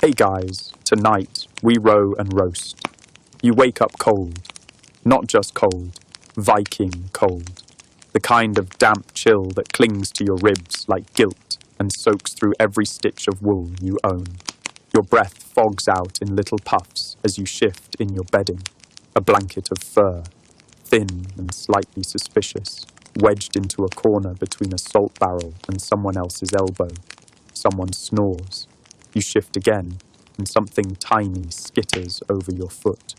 Hey guys, tonight we row and roast. You wake up cold. Not just cold, Viking cold. The kind of damp chill that clings to your ribs like guilt and soaks through every stitch of wool you own. Your breath fogs out in little puffs as you shift in your bedding, a blanket of fur, thin and slightly suspicious, wedged into a corner between a salt barrel and someone else's elbow. Someone snores. You shift again, and something tiny skitters over your foot.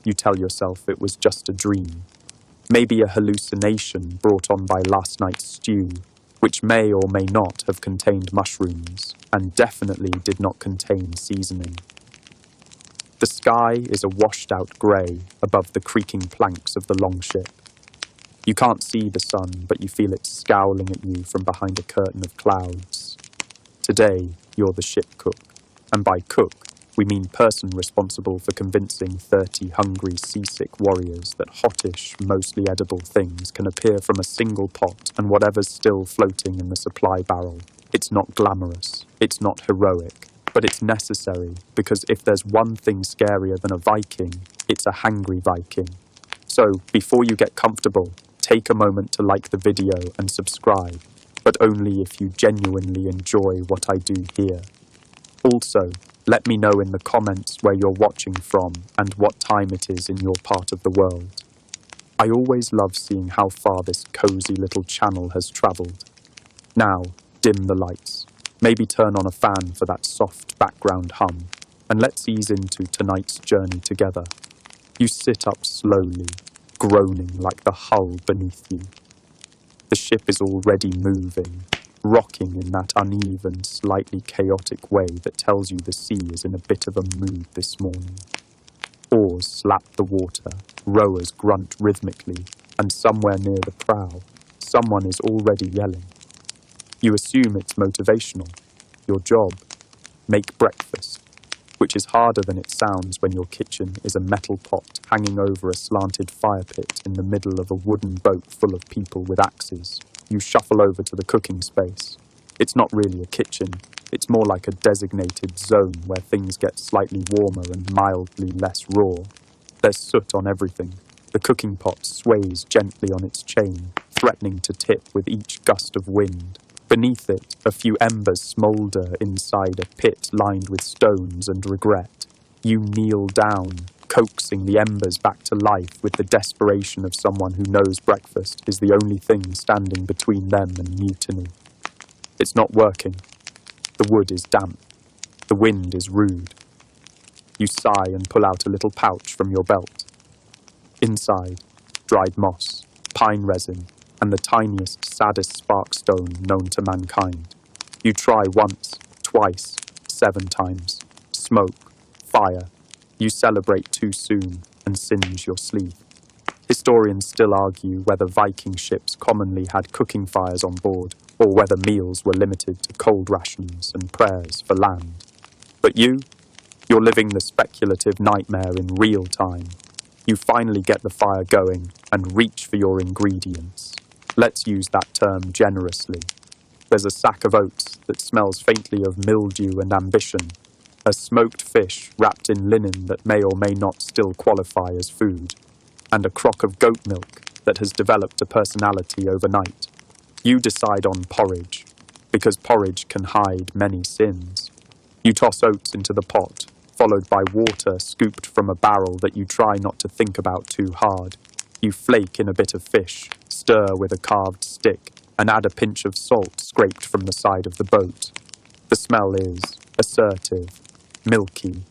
You tell yourself it was just a dream. Maybe a hallucination brought on by last night's stew, which may or may not have contained mushrooms, and definitely did not contain seasoning. The sky is a washed-out grey above the creaking planks of the longship. You can't see the sun, but you feel it scowling at you from behind a curtain of clouds. Today, you're the ship cook, and by cook, we mean person responsible for convincing 30 hungry, seasick warriors that hottish, mostly edible things can appear from a single pot and whatever's still floating in the supply barrel. It's not glamorous, it's not heroic, but it's necessary because if there's one thing scarier than a Viking, it's a hangry Viking. So, before you get comfortable, take a moment to like the video and subscribe, but only if you genuinely enjoy what I do here. Also, let me know in the comments where you're watching from and what time it is in your part of the world. I always love seeing how far this cozy little channel has travelled. Now, dim the lights. Maybe turn on a fan for that soft background hum, and let's ease into tonight's journey together. You sit up slowly, groaning like the hull beneath you. The ship is already moving, rocking in that uneven, slightly chaotic way that tells you the sea is in a bit of a mood this morning. Oars slap the water, rowers grunt rhythmically, and somewhere near the prow, someone is already yelling. You assume it's motivational. Your job, make breakfast, which is harder than it sounds when your kitchen is a metal pot hanging over a slanted fire pit in the middle of a wooden boat full of people with axes. You shuffle over to the cooking space. It's not really a kitchen. It's more like a designated zone where things get slightly warmer and mildly less raw. There's soot on everything. The cooking pot sways gently on its chain, threatening to tip with each gust of wind. Beneath it, a few embers smoulder inside a pit lined with stones and regret. You kneel down, coaxing the embers back to life with the desperation of someone who knows breakfast is the only thing standing between them and mutiny. It's not working. The wood is damp. The wind is rude. You sigh and pull out a little pouch from your belt. Inside, dried moss, pine resin, and the tiniest, saddest sparkstone known to mankind. You try once, twice, 7 times. Smoke, fire. You celebrate too soon and singe your sleeve. Historians still argue whether Viking ships commonly had cooking fires on board, or whether meals were limited to cold rations and prayers for land. But you're living the speculative nightmare in real time. You finally get the fire going and reach for your ingredients. Let's use that term generously. There's a sack of oats that smells faintly of mildew and ambition, a smoked fish wrapped in linen that may or may not still qualify as food, and a crock of goat milk that has developed a personality overnight. You decide on porridge, because porridge can hide many sins. You toss oats into the pot, followed by water scooped from a barrel that you try not to think about too hard. You flake in a bit of fish, stir with a carved stick, and add a pinch of salt scraped from the side of the boat. The smell is assertive, milky,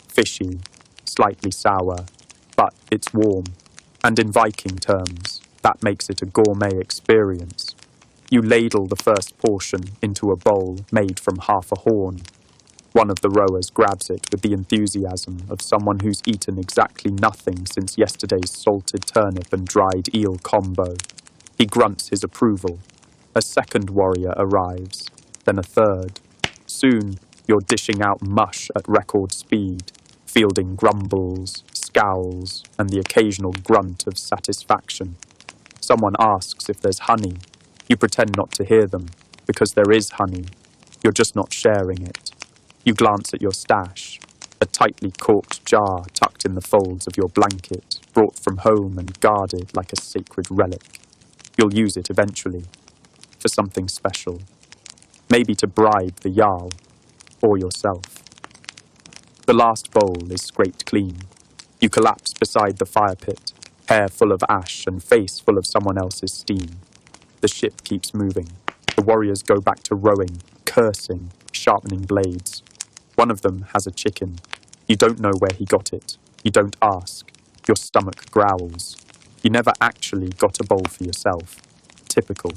fishy, slightly sour, but it's warm. And in Viking terms, that makes it a gourmet experience. You ladle the first portion into a bowl made from half a horn. One of the rowers grabs it with the enthusiasm of someone who's eaten exactly nothing since yesterday's salted turnip and dried eel combo. He grunts his approval. A second warrior arrives, then a third. Soon, you're dishing out mush at record speed, fielding grumbles, scowls, and the occasional grunt of satisfaction. Someone asks if there's honey. You pretend not to hear them, because there is honey. You're just not sharing it. You glance at your stash, a tightly corked jar tucked in the folds of your blanket, brought from home and guarded like a sacred relic. You'll use it eventually, for something special. Maybe to bribe the Jarl, or yourself. The last bowl is scraped clean. You collapse beside the fire pit, hair full of ash and face full of someone else's steam. The ship keeps moving. The warriors go back to rowing, cursing, sharpening blades. One of them has a chicken. You don't know where he got it. You don't ask. Your stomach growls. You never actually got a bowl for yourself. Typical.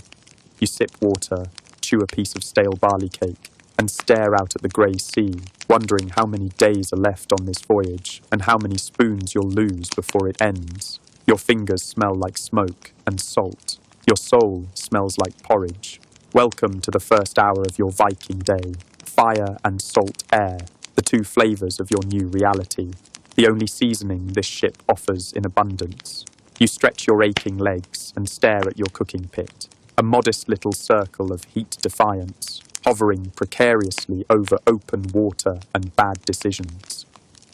You sip water, chew a piece of stale barley cake, and stare out at the grey sea, wondering how many days are left on this voyage and how many spoons you'll lose before it ends. Your fingers smell like smoke and salt. Your soul smells like porridge. Welcome to the first hour of your Viking day. Fire and salt air, the two flavours of your new reality. The only seasoning this ship offers in abundance. You stretch your aching legs and stare at your cooking pit. A modest little circle of heat defiance, hovering precariously over open water and bad decisions.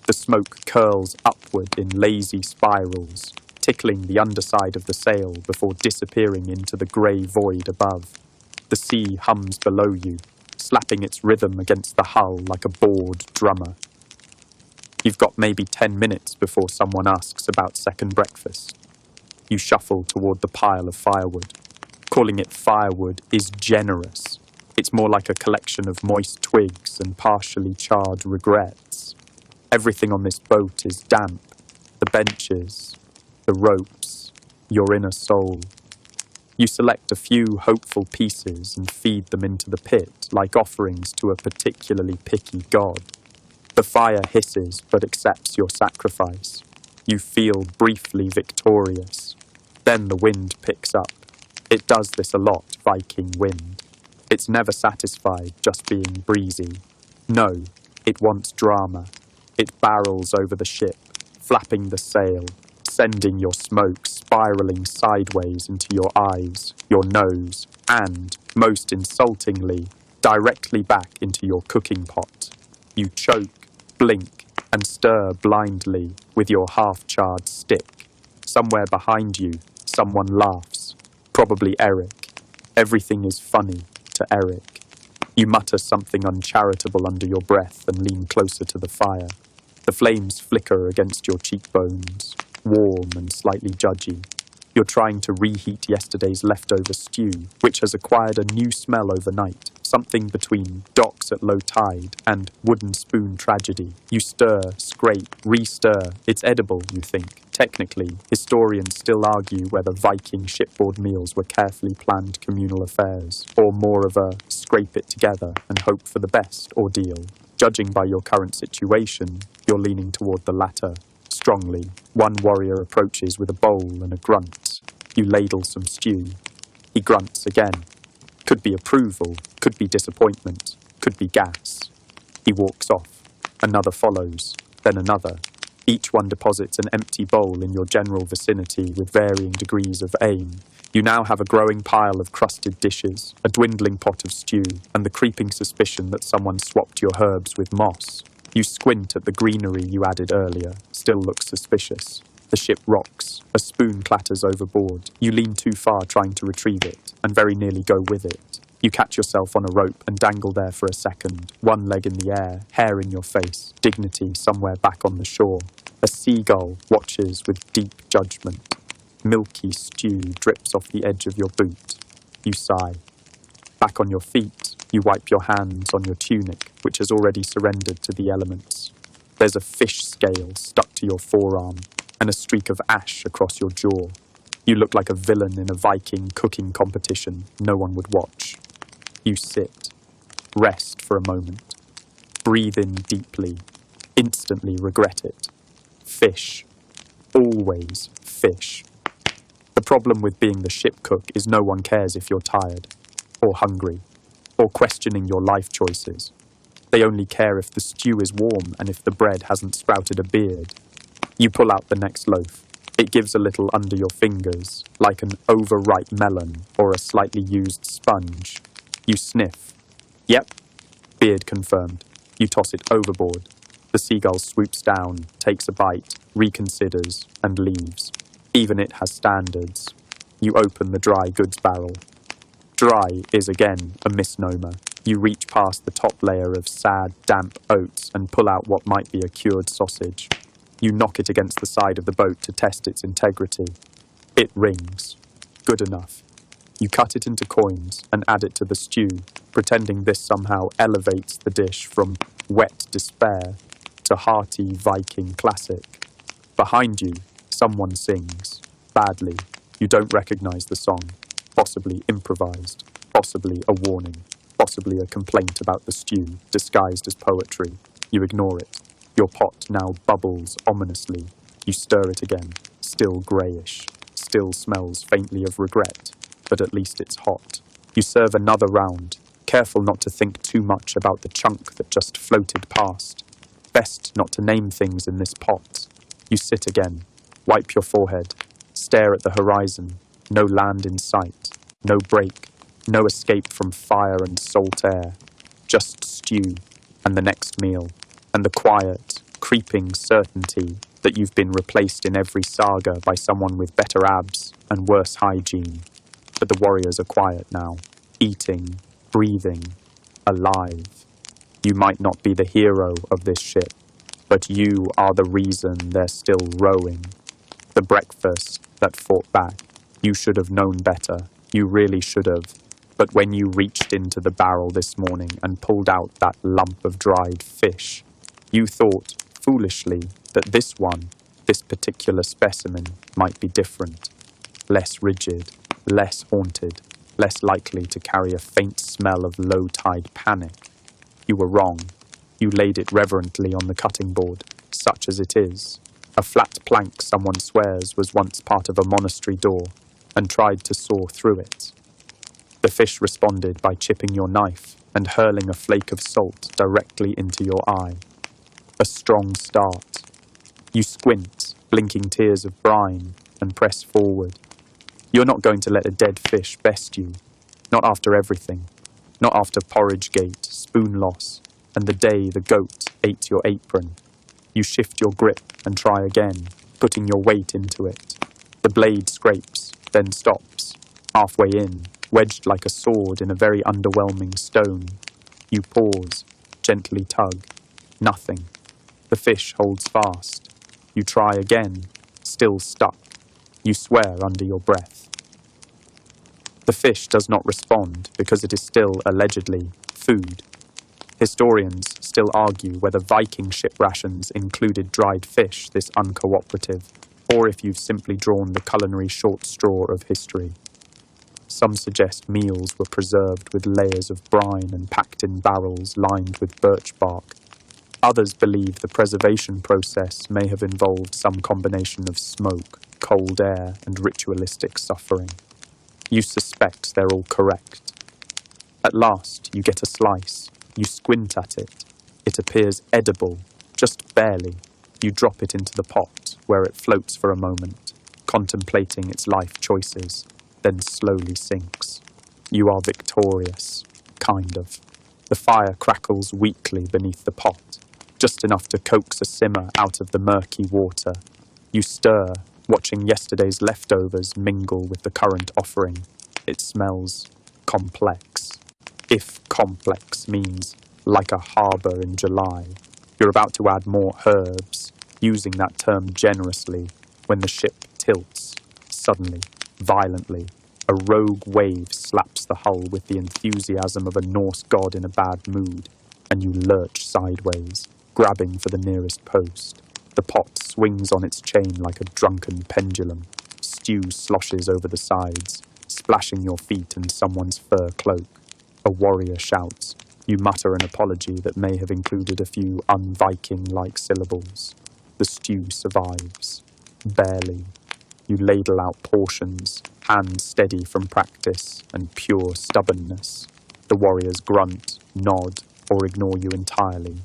The smoke curls upward in lazy spirals, tickling the underside of the sail before disappearing into the grey void above. The sea hums below you, slapping its rhythm against the hull like a bored drummer. You've got maybe 10 minutes before someone asks about second breakfast. You shuffle toward the pile of firewood. Calling it firewood is generous. It's more like a collection of moist twigs and partially charred regrets. Everything on this boat is damp. The benches, the ropes, your inner soul. You select a few hopeful pieces and feed them into the pit like offerings to a particularly picky god. The fire hisses but accepts your sacrifice. You feel briefly victorious. Then the wind picks up. It does this a lot, Viking wind. It's never satisfied just being breezy. No, it wants drama. It barrels over the ship, flapping the sail, sending your smoke spiraling sideways into your eyes, your nose, and, most insultingly, directly back into your cooking pot. You choke, blink, and stir blindly with your half-charred stick. Somewhere behind you, someone laughs. Probably Eric. Everything is funny to Eric. You mutter something uncharitable under your breath and lean closer to the fire. The flames flicker against your cheekbones, warm and slightly judgy. You're trying to reheat yesterday's leftover stew, which has acquired a new smell overnight, something between docks at low tide and wooden spoon tragedy. You stir, scrape, re-stir. It's edible, you think. Technically, historians still argue whether Viking shipboard meals were carefully planned communal affairs, or more of a scrape it together and hope for the best ordeal. Judging by your current situation, you're leaning toward the latter. Strongly, one warrior approaches with a bowl and a grunt. You ladle some stew. He grunts again. Could be approval, could be disappointment, could be gas. He walks off. Another follows, then another. Each one deposits an empty bowl in your general vicinity with varying degrees of aim. You now have a growing pile of crusted dishes, a dwindling pot of stew, and the creeping suspicion that someone swapped your herbs with moss. You squint at the greenery you added earlier, still looks suspicious. The ship rocks. A spoon clatters overboard. You lean too far trying to retrieve it, and very nearly go with it. You catch yourself on a rope and dangle there for a second, one leg in the air, hair in your face, dignity somewhere back on the shore. A seagull watches with deep judgment. Milky stew drips off the edge of your boot. You sigh. Back on your feet, you wipe your hands on your tunic, which has already surrendered to the elements. There's a fish scale stuck to your forearm, and a streak of ash across your jaw. You look like a villain in a Viking cooking competition no one would watch. You sit. Rest for a moment. Breathe in deeply. Instantly regret it. Fish. Always fish. The problem with being the ship cook is no one cares if you're tired, or hungry, or questioning your life choices. They only care if the stew is warm and if the bread hasn't sprouted a beard. You pull out the next loaf. It gives a little under your fingers, like an overripe melon or a slightly used sponge. You sniff. Yep, beard confirmed. You toss it overboard. The seagull swoops down, takes a bite, reconsiders, and leaves. Even it has standards. You open the dry goods barrel. Dry is again a misnomer. You reach past the top layer of sad, damp oats and pull out what might be a cured sausage. You knock it against the side of the boat to test its integrity. It rings. Good enough. You cut it into coins and add it to the stew, pretending this somehow elevates the dish from wet despair to hearty Viking classic. Behind you, someone sings. Badly. You don't recognize the song. Possibly improvised. Possibly a warning. Possibly a complaint about the stew, disguised as poetry. You ignore it. Your pot now bubbles ominously. You stir it again. Still greyish. Still smells faintly of regret. But at least it's hot. You serve another round, careful not to think too much about the chunk that just floated past. Best not to name things in this pot. You sit again, wipe your forehead, stare at the horizon, no land in sight, no break, no escape from fire and salt air, just stew, and the next meal, and the quiet, creeping certainty that you've been replaced in every saga by someone with better abs and worse hygiene. But the warriors are quiet now, eating, breathing, alive. You might not be the hero of this ship, but you are the reason they're still rowing. The breakfast that fought back. You should have known better. You really should have. But when you reached into the barrel this morning and pulled out that lump of dried fish, you thought, foolishly, that this one, this particular specimen, might be different. Less rigid, less haunted, less likely to carry a faint smell of low-tide panic. You were wrong. You laid it reverently on the cutting board, such as it is. A flat plank, someone swears, was once part of a monastery door, and tried to saw through it. The fish responded by chipping your knife and hurling a flake of salt directly into your eye. A strong start. You squint, blinking tears of brine, and press forward. You're not going to let a dead fish best you. Not after everything. Not after porridge gate, spoon loss, and the day the goat ate your apron. You shift your grip and try again, putting your weight into it. The blade scrapes, then stops. Halfway in, wedged like a sword in a very underwhelming stone. You pause, gently tug. Nothing. The fish holds fast. You try again, still stuck. You swear under your breath. The fish does not respond because it is still, allegedly, food. Historians still argue whether Viking ship rations included dried fish this uncooperative, or if you've simply drawn the culinary short straw of history. Some suggest meals were preserved with layers of brine and packed in barrels lined with birch bark. Others believe the preservation process may have involved some combination of smoke, cold air, and ritualistic suffering. You suspect they're all correct. At last, you get a slice. You squint at it. It appears edible, just barely. You drop it into the pot, where it floats for a moment, contemplating its life choices, then slowly sinks. You are victorious, kind of. The fire crackles weakly beneath the pot, just enough to coax a simmer out of the murky water. You stir, watching yesterday's leftovers mingle with the current offering. It smells complex. If complex means like a harbour in July, you're about to add more herbs, using that term generously, when the ship tilts. Suddenly, violently, a rogue wave slaps the hull with the enthusiasm of a Norse god in a bad mood, and you lurch sideways, grabbing for the nearest post. The pot swings on its chain like a drunken pendulum. Stew sloshes over the sides, splashing your feet and someone's fur cloak. A warrior shouts. You mutter an apology that may have included a few un-Viking-like syllables. The stew survives. Barely. You ladle out portions, hands steady from practice and pure stubbornness. The warriors grunt, nod, or ignore you entirely.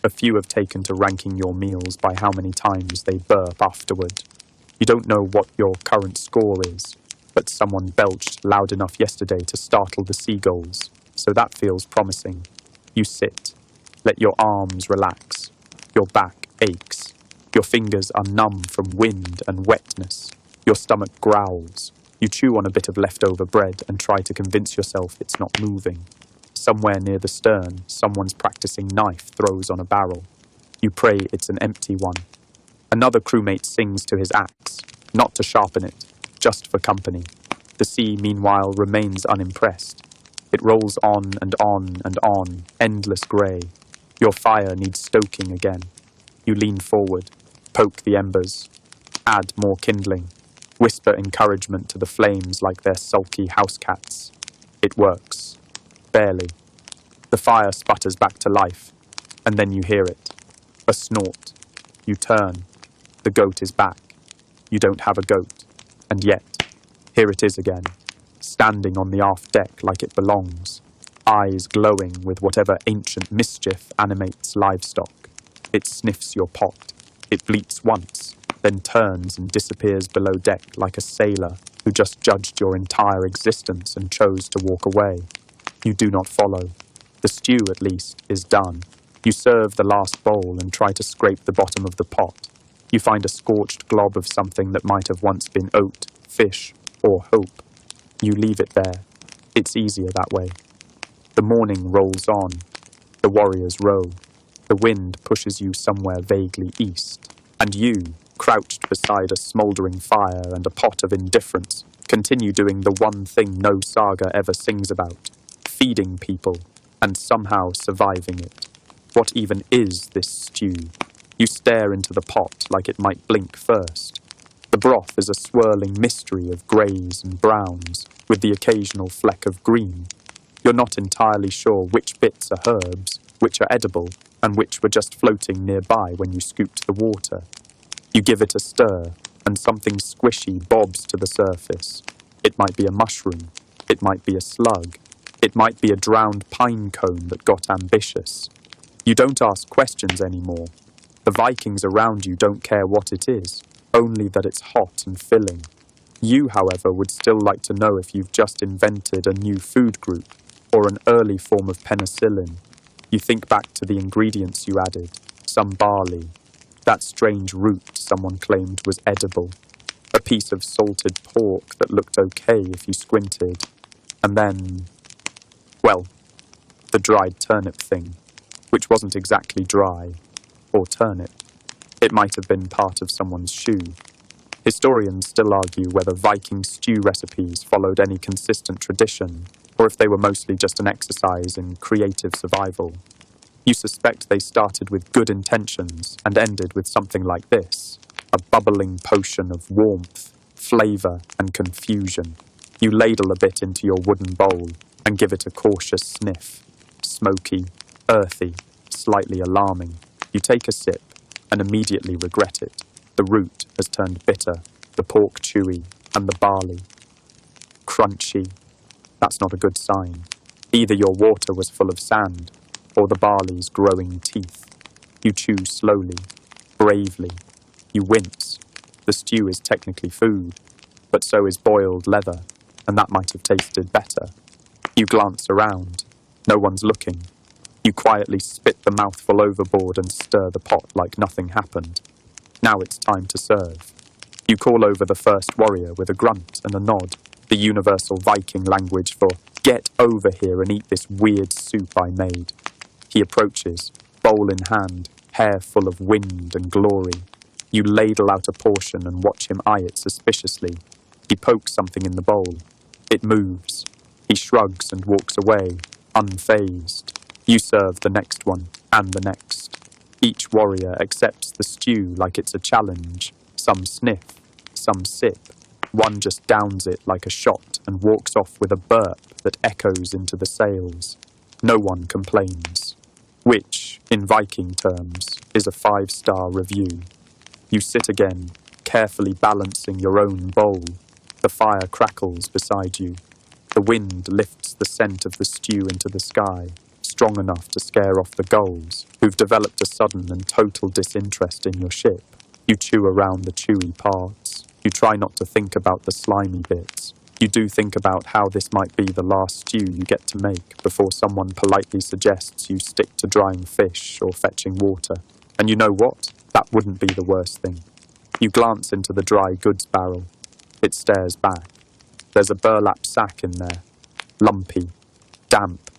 A few have taken to ranking your meals by how many times they burp afterward. You don't know what your current score is, but someone belched loud enough yesterday to startle the seagulls, so that feels promising. You sit, Let your arms relax. Your back aches. Your fingers are numb from wind and wetness. Your stomach growls. You chew on a bit of leftover bread and try to convince yourself it's not moving. Somewhere near the stern, someone's practicing knife throws on a barrel. You pray it's an empty one. Another crewmate sings to his axe, not to sharpen it, just for company. The sea, meanwhile, remains unimpressed. It rolls on and on and on, endless grey. Your fire needs stoking again. You lean forward, poke the embers, add more kindling, whisper encouragement to the flames like they're sulky house cats. It works. Barely. The fire sputters back to life, and then you hear it. A snort. You turn. The goat is back. You don't have a goat. And yet, here it is again, standing on the aft deck like it belongs, eyes glowing with whatever ancient mischief animates livestock. It sniffs your pot. It bleats once, then turns and disappears below deck like a sailor who just judged your entire existence and chose to walk away. You do not follow. The stew, at least, is done. You serve the last bowl and try to scrape the bottom of the pot. You find a scorched glob of something that might have once been oat, fish, or hope. You leave it there. It's easier that way. The morning rolls on. The warriors row. The wind pushes you somewhere vaguely east. And you, crouched beside a smouldering fire and a pot of indifference, continue doing the one thing no saga ever sings about, feeding people, and somehow surviving it. What even is this stew? You stare into the pot like it might blink first. The broth is a swirling mystery of greys and browns, with the occasional fleck of green. You're not entirely sure which bits are herbs, which are edible, and which were just floating nearby when you scooped the water. You give it a stir, and something squishy bobs to the surface. It might be a mushroom. It might be a slug. It might be a drowned pine cone that got ambitious. You don't ask questions anymore. The Vikings around you don't care what it is, only that it's hot and filling. You, however, would still like to know if you've just invented a new food group, or an early form of penicillin. You think back to the ingredients you added, some barley, that strange root someone claimed was edible, a piece of salted pork that looked okay if you squinted, and then, well, the dried turnip thing, which wasn't exactly dry, or turnip. It might have been part of someone's shoe. Historians still argue whether Viking stew recipes followed any consistent tradition, or if they were mostly just an exercise in creative survival. You suspect they started with good intentions and ended with something like this, a bubbling potion of warmth, flavour, and confusion. You ladle a bit into your wooden bowl and give it a cautious sniff. Smoky, earthy, slightly alarming. You take a sip and immediately regret it. The root has turned bitter, the pork chewy, and the barley crunchy. That's not a good sign. Either your water was full of sand, or the barley's growing teeth. You chew slowly, bravely. You wince. The stew is technically food, but so is boiled leather, and that might have tasted better. You glance around. No one's looking. You quietly spit the mouthful overboard and stir the pot like nothing happened. Now it's time to serve. You call over the first warrior with a grunt and a nod, the universal Viking language for, "Get over here and eat this weird soup I made." He approaches, bowl in hand, hair full of wind and glory. You ladle out a portion and watch him eye it suspiciously. He pokes something in the bowl. It moves. He shrugs and walks away, unfazed. You serve the next one, and the next. Each warrior accepts the stew like it's a challenge. Some sniff, some sip. One just downs it like a shot and walks off with a burp that echoes into the sails. No one complains. Which, in Viking terms, is a 5-star review. You sit again, carefully balancing your own bowl. The fire crackles beside you. The wind lifts the scent of the stew into the sky, strong enough to scare off the gulls, who've developed a sudden and total disinterest in your ship. You chew around the chewy parts. You try not to think about the slimy bits. You do think about how this might be the last stew you get to make before someone politely suggests you stick to drying fish or fetching water. And you know what? That wouldn't be the worst thing. You glance into the dry goods barrel. It stares back. There's a burlap sack in there, lumpy, damp,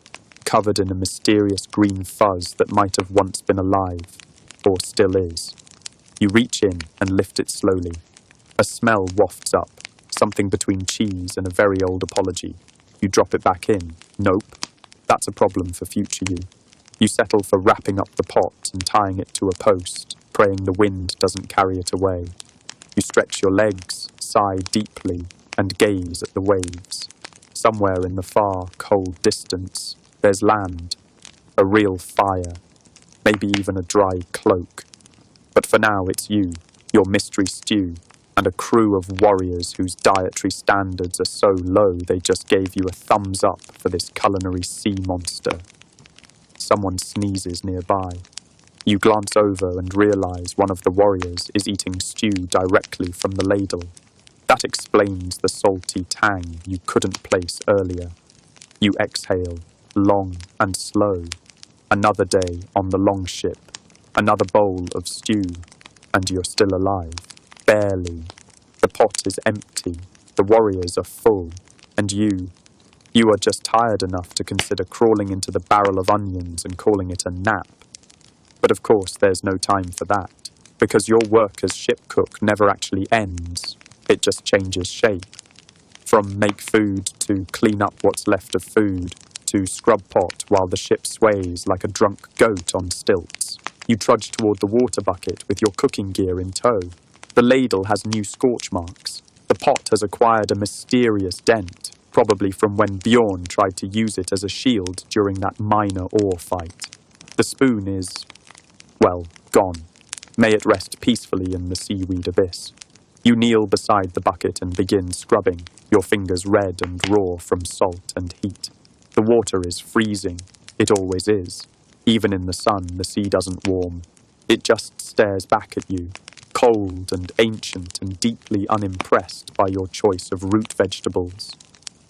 covered in a mysterious green fuzz that might have once been alive, or still is. You reach in and lift it slowly. A smell wafts up, something between cheese and a very old apology. You drop it back in. Nope. That's a problem for future you. You settle for wrapping up the pot and tying it to a post, praying the wind doesn't carry it away. You stretch your legs, sigh deeply, and gaze at the waves. Somewhere in the far, cold distance, there's land, a real fire, maybe even a dry cloak. But for now it's you, your mystery stew, and a crew of warriors whose dietary standards are so low they just gave you a thumbs up for this culinary sea monster. Someone sneezes nearby. You glance over and realize one of the warriors is eating stew directly from the ladle. That explains the salty tang you couldn't place earlier. You exhale, long and slow. Another day on the longship, another bowl of stew, and you're still alive. Barely. The pot is empty, the warriors are full, and you are just tired enough to consider crawling into the barrel of onions and calling it a nap. But of course there's no time for that, because your work as ship cook never actually ends. It just changes shape. From make food to clean up what's left of food, to scrub pot while the ship sways like a drunk goat on stilts. You trudge toward the water bucket with your cooking gear in tow. The ladle has new scorch marks. The pot has acquired a mysterious dent, probably from when Bjorn tried to use it as a shield during that minor ore fight. The spoon is, well, gone. May it rest peacefully in the seaweed abyss. You kneel beside the bucket and begin scrubbing, your fingers red and raw from salt and heat. The water is freezing. It always is. Even in the sun, the sea doesn't warm. It just stares back at you, cold and ancient and deeply unimpressed by your choice of root vegetables.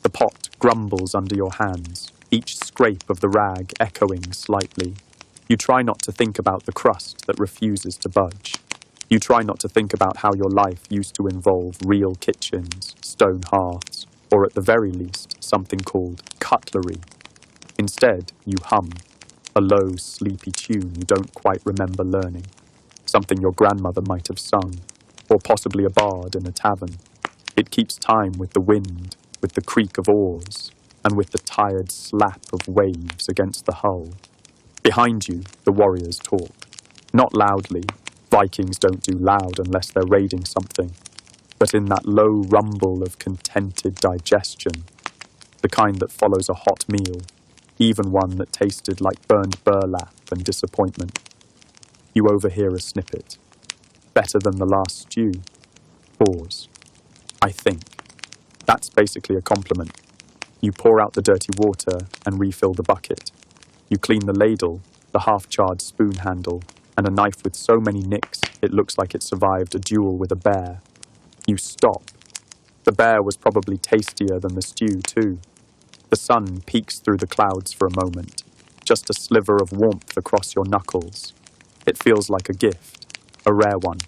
The pot grumbles under your hands, each scrape of the rag echoing slightly. You try not to think about the crust that refuses to budge. You try not to think about how your life used to involve real kitchens, stone hearths, or at the very least, something called cutlery. Instead, you hum, a low, sleepy tune you don't quite remember learning, something your grandmother might have sung, or possibly a bard in a tavern. It keeps time with the wind, with the creak of oars, and with the tired slap of waves against the hull. Behind you, the warriors talk. Not loudly. Vikings don't do loud unless they're raiding something. But in that low rumble of contented digestion, the kind that follows a hot meal, even one that tasted like burned burlap and disappointment. You overhear a snippet. Better than the last stew. Pause. I think. That's basically a compliment. You pour out the dirty water and refill the bucket. You clean the ladle, the half-charred spoon handle, and a knife with so many nicks it looks like it survived a duel with a bear. You stop. The bear was probably tastier than the stew, too. The sun peeks through the clouds for a moment, just a sliver of warmth across your knuckles. It feels like a gift, a rare one.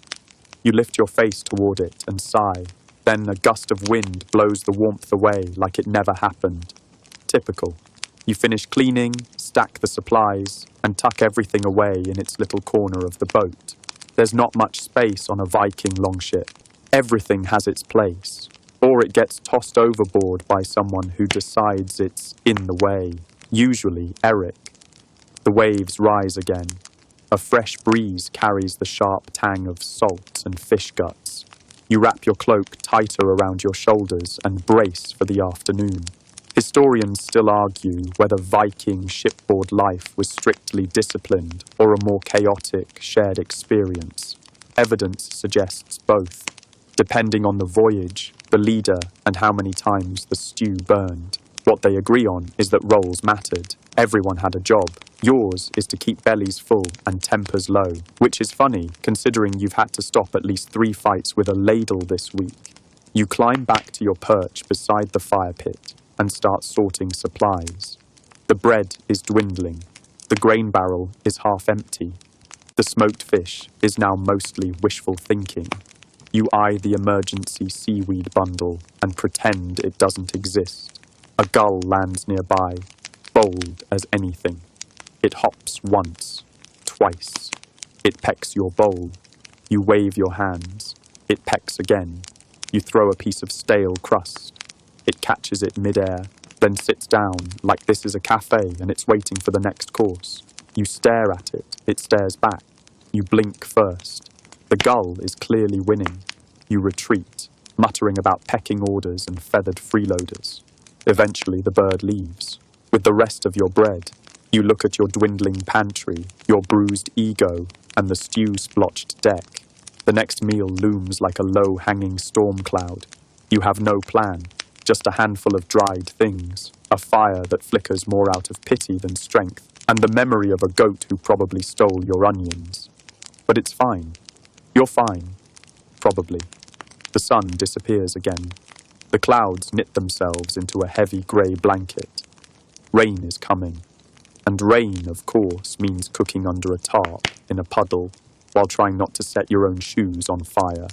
You lift your face toward it and sigh. Then a gust of wind blows the warmth away like it never happened. Typical. You finish cleaning, stack the supplies, and tuck everything away in its little corner of the boat. There's not much space on a Viking longship. Everything has its place, or it gets tossed overboard by someone who decides it's in the way, usually Eric. The waves rise again. A fresh breeze carries the sharp tang of salt and fish guts. You wrap your cloak tighter around your shoulders and brace for the afternoon. Historians still argue whether Viking shipboard life was strictly disciplined or a more chaotic, shared experience. Evidence suggests both, depending on the voyage, the leader, and how many times the stew burned. What they agree on is that roles mattered. Everyone had a job. Yours is to keep bellies full and tempers low, which is funny, considering you've had to stop at least 3 fights with a ladle this week. You climb back to your perch beside the fire pit and start sorting supplies. The bread is dwindling. The grain barrel is half empty. The smoked fish is now mostly wishful thinking. You eye the emergency seaweed bundle and pretend it doesn't exist. A gull lands nearby, bold as anything. It hops once, twice. It pecks your bowl. You wave your hands. It pecks again. You throw a piece of stale crust. It catches it mid-air, then sits down like this is a cafe and it's waiting for the next course. You stare at it. It stares back. You blink first. The gull is clearly winning. You retreat, muttering about pecking orders and feathered freeloaders. Eventually the bird leaves. With the rest of your bread, you look at your dwindling pantry, your bruised ego, and the stew-splotched deck. The next meal looms like a low-hanging storm cloud. You have no plan, just a handful of dried things, a fire that flickers more out of pity than strength, and the memory of a goat who probably stole your onions. But it's fine. You're fine. Probably. The sun disappears again. The clouds knit themselves into a heavy grey blanket. Rain is coming. And rain, of course, means cooking under a tarp, in a puddle, while trying not to set your own shoes on fire.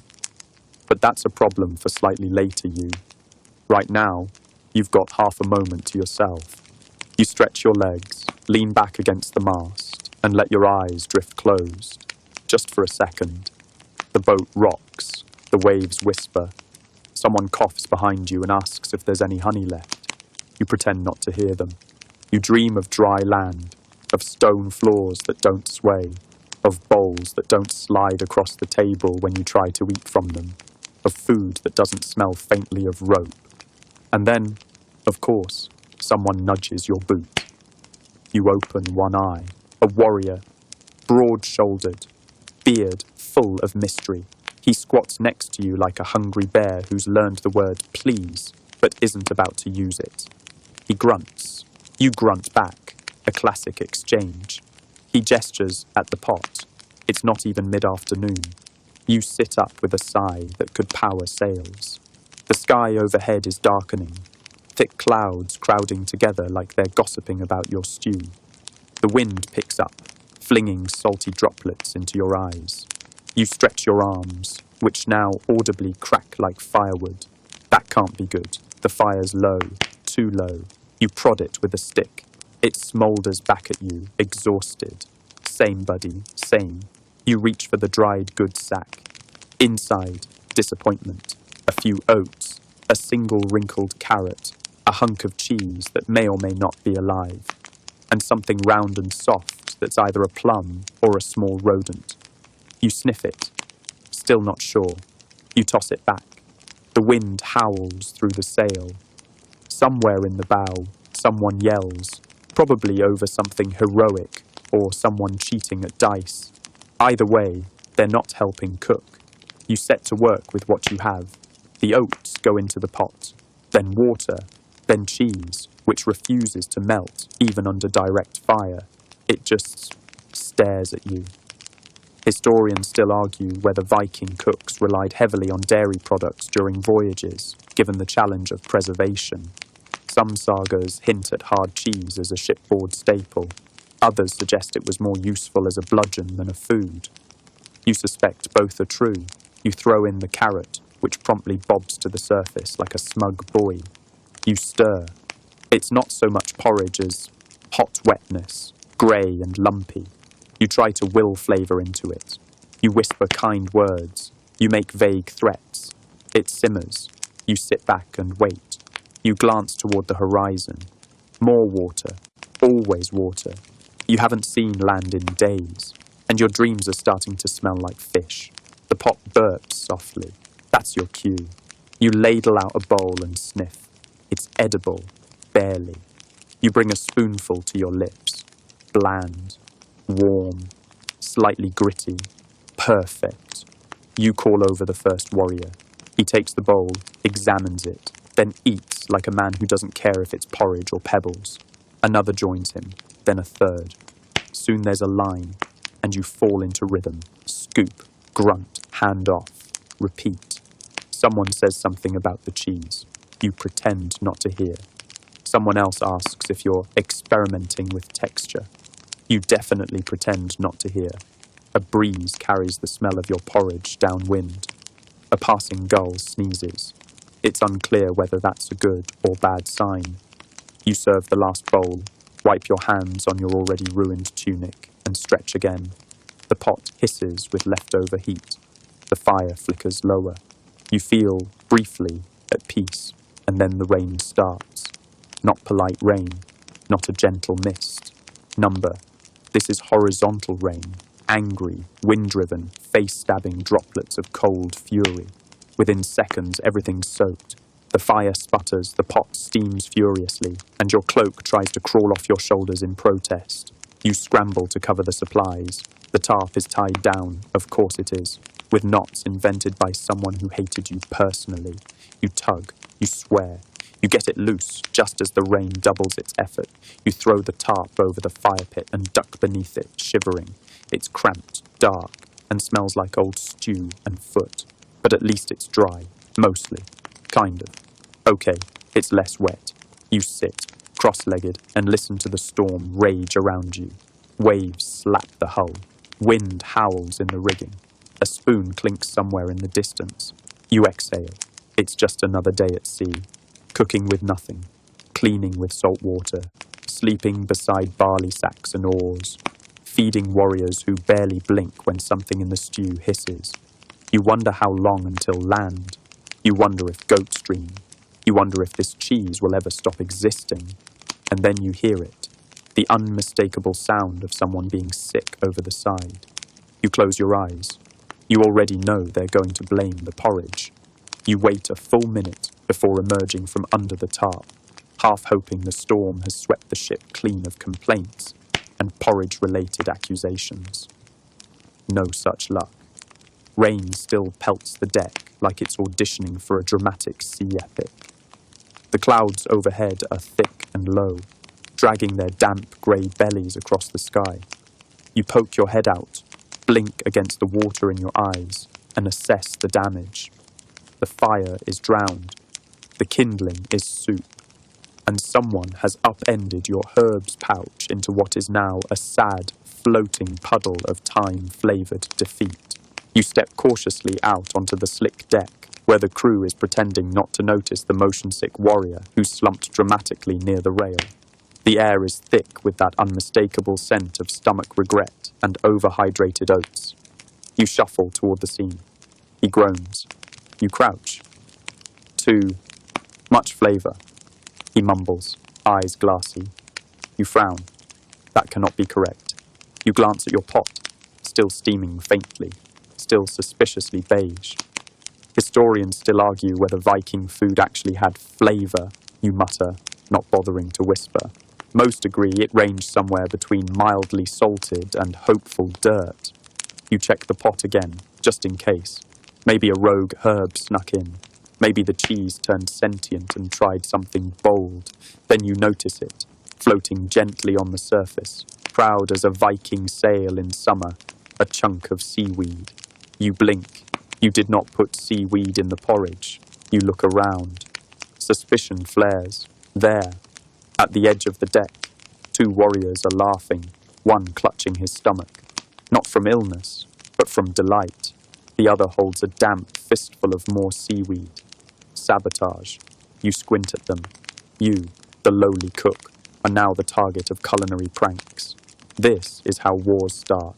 But that's a problem for slightly later you. Right now, you've got half a moment to yourself. You stretch your legs, lean back against the mast, and let your eyes drift closed. Just for a second. The boat rocks. The waves whisper. Someone coughs behind you and asks if there's any honey left. You pretend not to hear them. You dream of dry land, of stone floors that don't sway, of bowls that don't slide across the table when you try to eat from them, of food that doesn't smell faintly of rope. And then, of course, someone nudges your boot. You open one eye, a warrior, broad-shouldered, beard full of mystery. He squats next to you like a hungry bear who's learned the word please, but isn't about to use it. He grunts. You grunt back, a classic exchange. He gestures at the pot. It's not even mid-afternoon. You sit up with a sigh that could power sails. The sky overhead is darkening, thick clouds crowding together like they're gossiping about your stew. The wind picks up, flinging salty droplets into your eyes. You stretch your arms, which now audibly crack like firewood. That can't be good. The fire's low, too low. You prod it with a stick. It smoulders back at you, exhausted. Same, buddy, same. You reach for the dried goods sack. Inside, disappointment. A few oats, a single wrinkled carrot, a hunk of cheese that may or may not be alive, and something round and soft that's either a plum or a small rodent. You sniff it. Still not sure. You toss it back. The wind howls through the sail. Somewhere in the bow, someone yells, probably over something heroic or someone cheating at dice. Either way, they're not helping cook. You set to work with what you have. The oats go into the pot, then water, then cheese, which refuses to melt even under direct fire. It just stares at you. Historians still argue whether Viking cooks relied heavily on dairy products during voyages, given the challenge of preservation. Some sagas hint at hard cheese as a shipboard staple. Others suggest it was more useful as a bludgeon than a food. You suspect both are true. You throw in the carrot, which promptly bobs to the surface like a smug buoy. You stir. It's not so much porridge as hot wetness, grey and lumpy. You try to will flavour into it. You whisper kind words. You make vague threats. It simmers. You sit back and wait. You glance toward the horizon. More water. Always water. You haven't seen land in days, and your dreams are starting to smell like fish. The pot burps softly. That's your cue. You ladle out a bowl and sniff. It's edible, barely. You bring a spoonful to your lips. Bland, warm, slightly gritty, perfect. You call over the first warrior. He takes the bowl, examines it, then eats like a man who doesn't care if it's porridge or pebbles. Another joins him, then a third. Soon there's a line, and you fall into rhythm. Scoop, grunt, hand off, repeat. Someone says something about the cheese. You pretend not to hear. Someone else asks if you're experimenting with texture. You definitely pretend not to hear. A breeze carries the smell of your porridge downwind. A passing gull sneezes. It's unclear whether that's a good or bad sign. You serve the last bowl, wipe your hands on your already ruined tunic, and stretch again. The pot hisses with leftover heat. The fire flickers lower. You feel, briefly, at peace, and then the rain starts. Not polite rain, not a gentle mist. Number. This is horizontal rain, angry, wind-driven, face-stabbing droplets of cold fury. Within seconds, everything's soaked. The fire sputters, the pot steams furiously, and your cloak tries to crawl off your shoulders in protest. You scramble to cover the supplies. The tarp is tied down, of course it is, with knots invented by someone who hated you personally. You tug, you swear. You get it loose, just as the rain doubles its effort. You throw the tarp over the fire pit and duck beneath it, shivering. It's cramped, dark, and smells like old stew and foot. But at least it's dry, mostly. Kind of. Okay, it's less wet. You sit, cross-legged, and listen to the storm rage around you. Waves slap the hull. Wind howls in the rigging. A spoon clinks somewhere in the distance. You exhale. It's just another day at sea. Cooking with nothing, cleaning with salt water, sleeping beside barley sacks and oars, feeding warriors who barely blink when something in the stew hisses. You wonder how long until land. You wonder if goats dream. You wonder if this cheese will ever stop existing. And then you hear it, the unmistakable sound of someone being sick over the side. You close your eyes. You already know they're going to blame the porridge. You wait a full minute before emerging from under the tarp, half hoping the storm has swept the ship clean of complaints and porridge-related accusations. No such luck. Rain still pelts the deck like it's auditioning for a dramatic sea epic. The clouds overhead are thick and low, dragging their damp grey bellies across the sky. You poke your head out, blink against the water in your eyes, and assess the damage. The fire is drowned. The kindling is soup. And someone has upended your herbs pouch into what is now a sad, floating puddle of time-flavoured defeat. You step cautiously out onto the slick deck, where the crew is pretending not to notice the motion-sick warrior who slumped dramatically near the rail. The air is thick with that unmistakable scent of stomach regret and overhydrated oats. You shuffle toward the scene. He groans. You crouch. Too much flavour. He mumbles, eyes glassy. You frown. That cannot be correct. You glance at your pot, still steaming faintly, still suspiciously beige. Historians still argue whether Viking food actually had flavour, you mutter, not bothering to whisper. Most agree it ranged somewhere between mildly salted and hopeful dirt. You check the pot again, just in case. Maybe a rogue herb snuck in. Maybe the cheese turned sentient and tried something bold. Then you notice it, floating gently on the surface, proud as a Viking sail in summer, a chunk of seaweed. You blink. You did not put seaweed in the porridge. You look around. Suspicion flares. There, at the edge of the deck, two warriors are laughing, one clutching his stomach. Not from illness, but from delight. The other holds a damp fistful of more seaweed. Sabotage. You squint at them. You, the lowly cook, are now the target of culinary pranks. This is how wars start.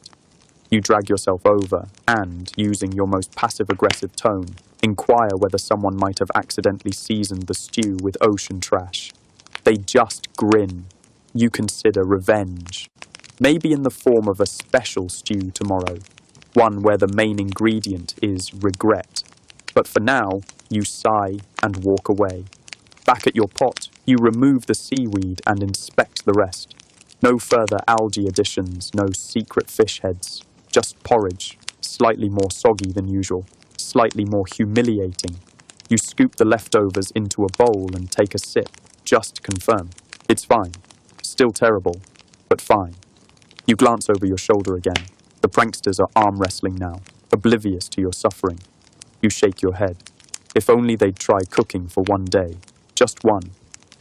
You drag yourself over and, using your most passive-aggressive tone, inquire whether someone might have accidentally seasoned the stew with ocean trash. They just grin. You consider revenge. Maybe in the form of a special stew tomorrow, one where the main ingredient is regret. But for now, you sigh and walk away. Back at your pot, you remove the seaweed and inspect the rest. No further algae additions, no secret fish heads. Just porridge, slightly more soggy than usual, slightly more humiliating. You scoop the leftovers into a bowl and take a sip, just to confirm. It's fine. Still terrible, but fine. You glance over your shoulder again. The pranksters are arm wrestling now, oblivious to your suffering. You shake your head. If only they'd try cooking for one day, just one.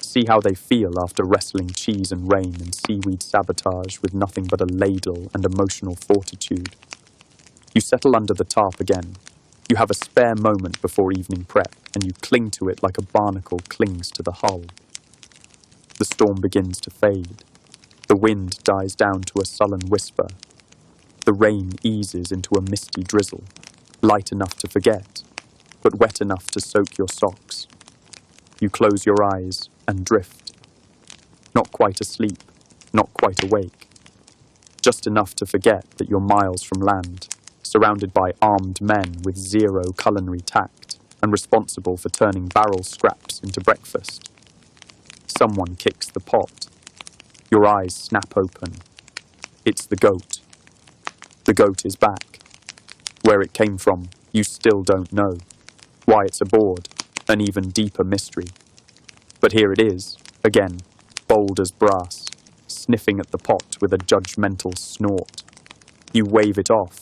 See how they feel after wrestling cheese and rain and seaweed sabotage with nothing but a ladle and emotional fortitude. You settle under the tarp again. You have a spare moment before evening prep, and you cling to it like a barnacle clings to the hull. The storm begins to fade. The wind dies down to a sullen whisper. The rain eases into a misty drizzle, light enough to forget, but wet enough to soak your socks. You close your eyes and drift. Not quite asleep, not quite awake. Just enough to forget that you're miles from land, surrounded by armed men with zero culinary tact and responsible for turning barrel scraps into breakfast. Someone kicks the pot. Your eyes snap open. It's the goat. The goat is back. Where it came from, you still don't know. Why it's aboard, an even deeper mystery. But here it is, again, bold as brass, sniffing at the pot with a judgmental snort. You wave it off.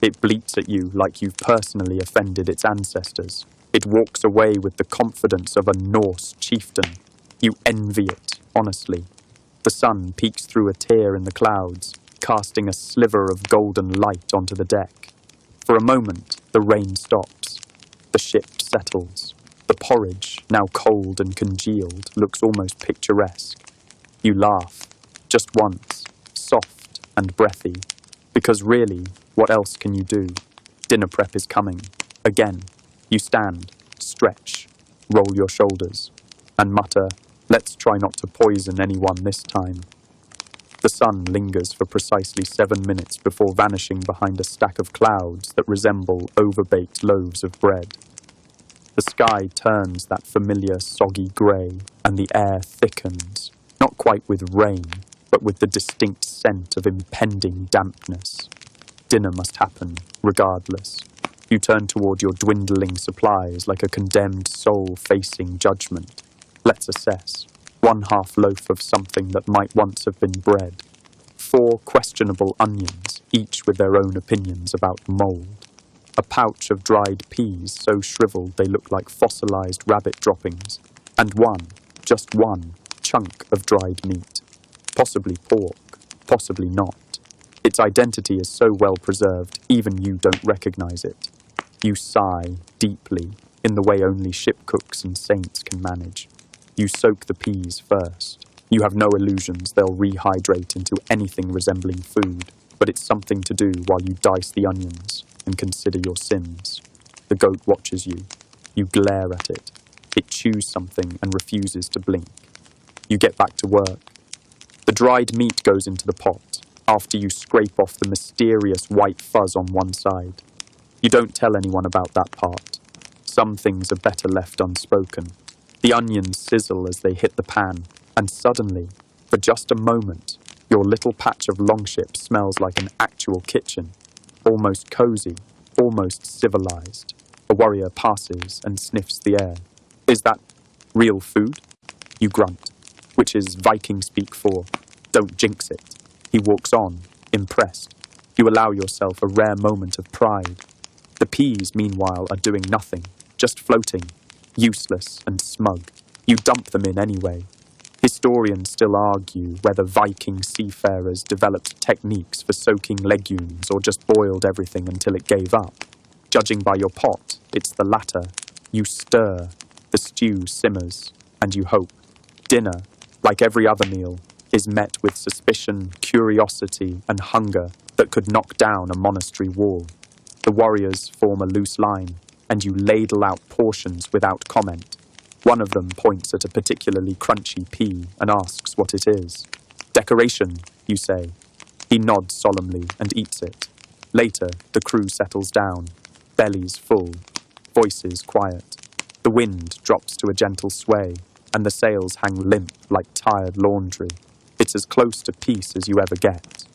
It bleats at you like you've personally offended its ancestors. It walks away with the confidence of a Norse chieftain. You envy it, honestly. The sun peeks through a tear in the clouds, casting a sliver of golden light onto the deck. For a moment, the rain stops. The ship settles. The porridge, now cold and congealed, looks almost picturesque. You laugh, just once, soft and breathy, because really, what else can you do? Dinner prep is coming. Again, you stand, stretch, roll your shoulders, and mutter, "Let's try not to poison anyone this time." The sun lingers for precisely 7 minutes before vanishing behind a stack of clouds that resemble overbaked loaves of bread. The sky turns that familiar soggy grey, and the air thickens, not quite with rain, but with the distinct scent of impending dampness. Dinner must happen, regardless. You turn toward your dwindling supplies like a condemned soul facing judgment. Let's assess. 1/2 loaf of something that might once have been bread. 4 questionable onions, each with their own opinions about mould. A pouch of dried peas so shriveled they look like fossilized rabbit droppings. And one, just one, chunk of dried meat. Possibly pork, possibly not. Its identity is so well preserved, even you don't recognize it. You sigh deeply, in the way only ship cooks and saints can manage. You soak the peas first. You have no illusions they'll rehydrate into anything resembling food, but it's something to do while you dice the onions and consider your sins. The goat watches you. You glare at it. It chews something and refuses to blink. You get back to work. The dried meat goes into the pot, after you scrape off the mysterious white fuzz on one side. You don't tell anyone about that part. Some things are better left unspoken. The onions sizzle as they hit the pan, and suddenly, for just a moment, your little patch of longship smells like an actual kitchen. Almost cozy, almost civilized. A warrior passes and sniffs the air. Is that real food? You grunt, which is Viking speak for, "Don't jinx it." He walks on, impressed. You allow yourself a rare moment of pride. The peas, meanwhile, are doing nothing, just floating, useless and smug. You dump them in anyway. Historians still argue whether Viking seafarers developed techniques for soaking legumes or just boiled everything until it gave up. Judging by your pot, it's the latter. You stir, the stew simmers, and you hope. Dinner, like every other meal, is met with suspicion, curiosity, and hunger that could knock down a monastery wall. The warriors form a loose line, and you ladle out portions without comment. One of them points at a particularly crunchy pea and asks what it is. "Decoration," you say. He nods solemnly and eats it. Later, the crew settles down, bellies full, voices quiet. The wind drops to a gentle sway, and the sails hang limp like tired laundry. It's as close to peace as you ever get.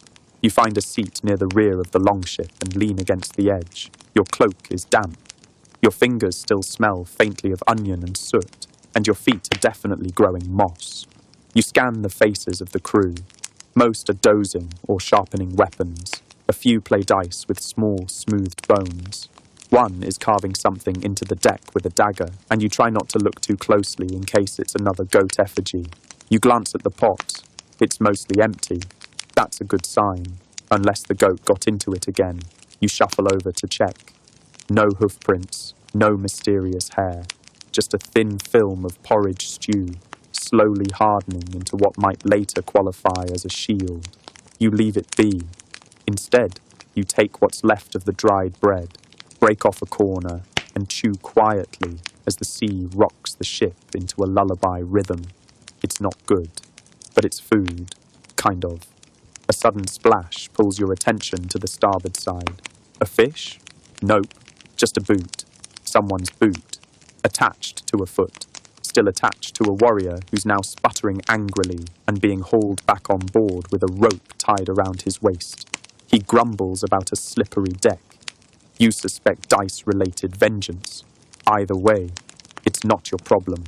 You find a seat near the rear of the longship and lean against the edge. Your cloak is damp. Your fingers still smell faintly of onion and soot, and your feet are definitely growing moss. You scan the faces of the crew. Most are dozing or sharpening weapons. A few play dice with small, smoothed bones. One is carving something into the deck with a dagger, and you try not to look too closely in case it's another goat effigy. You glance at the pot. It's mostly empty. That's a good sign, unless the goat got into it again. You shuffle over to check. No hoofprints, no mysterious hair, just a thin film of porridge stew, slowly hardening into what might later qualify as a shield. You leave it be. Instead, you take what's left of the dried bread, break off a corner, and chew quietly as the sea rocks the ship into a lullaby rhythm. It's not good, but it's food, kind of. A sudden splash pulls your attention to the starboard side. A fish? Nope, just a boot. Someone's boot. Attached to a foot. Still attached to a warrior who's now sputtering angrily and being hauled back on board with a rope tied around his waist. He grumbles about a slippery deck. You suspect dice-related vengeance. Either way, it's not your problem.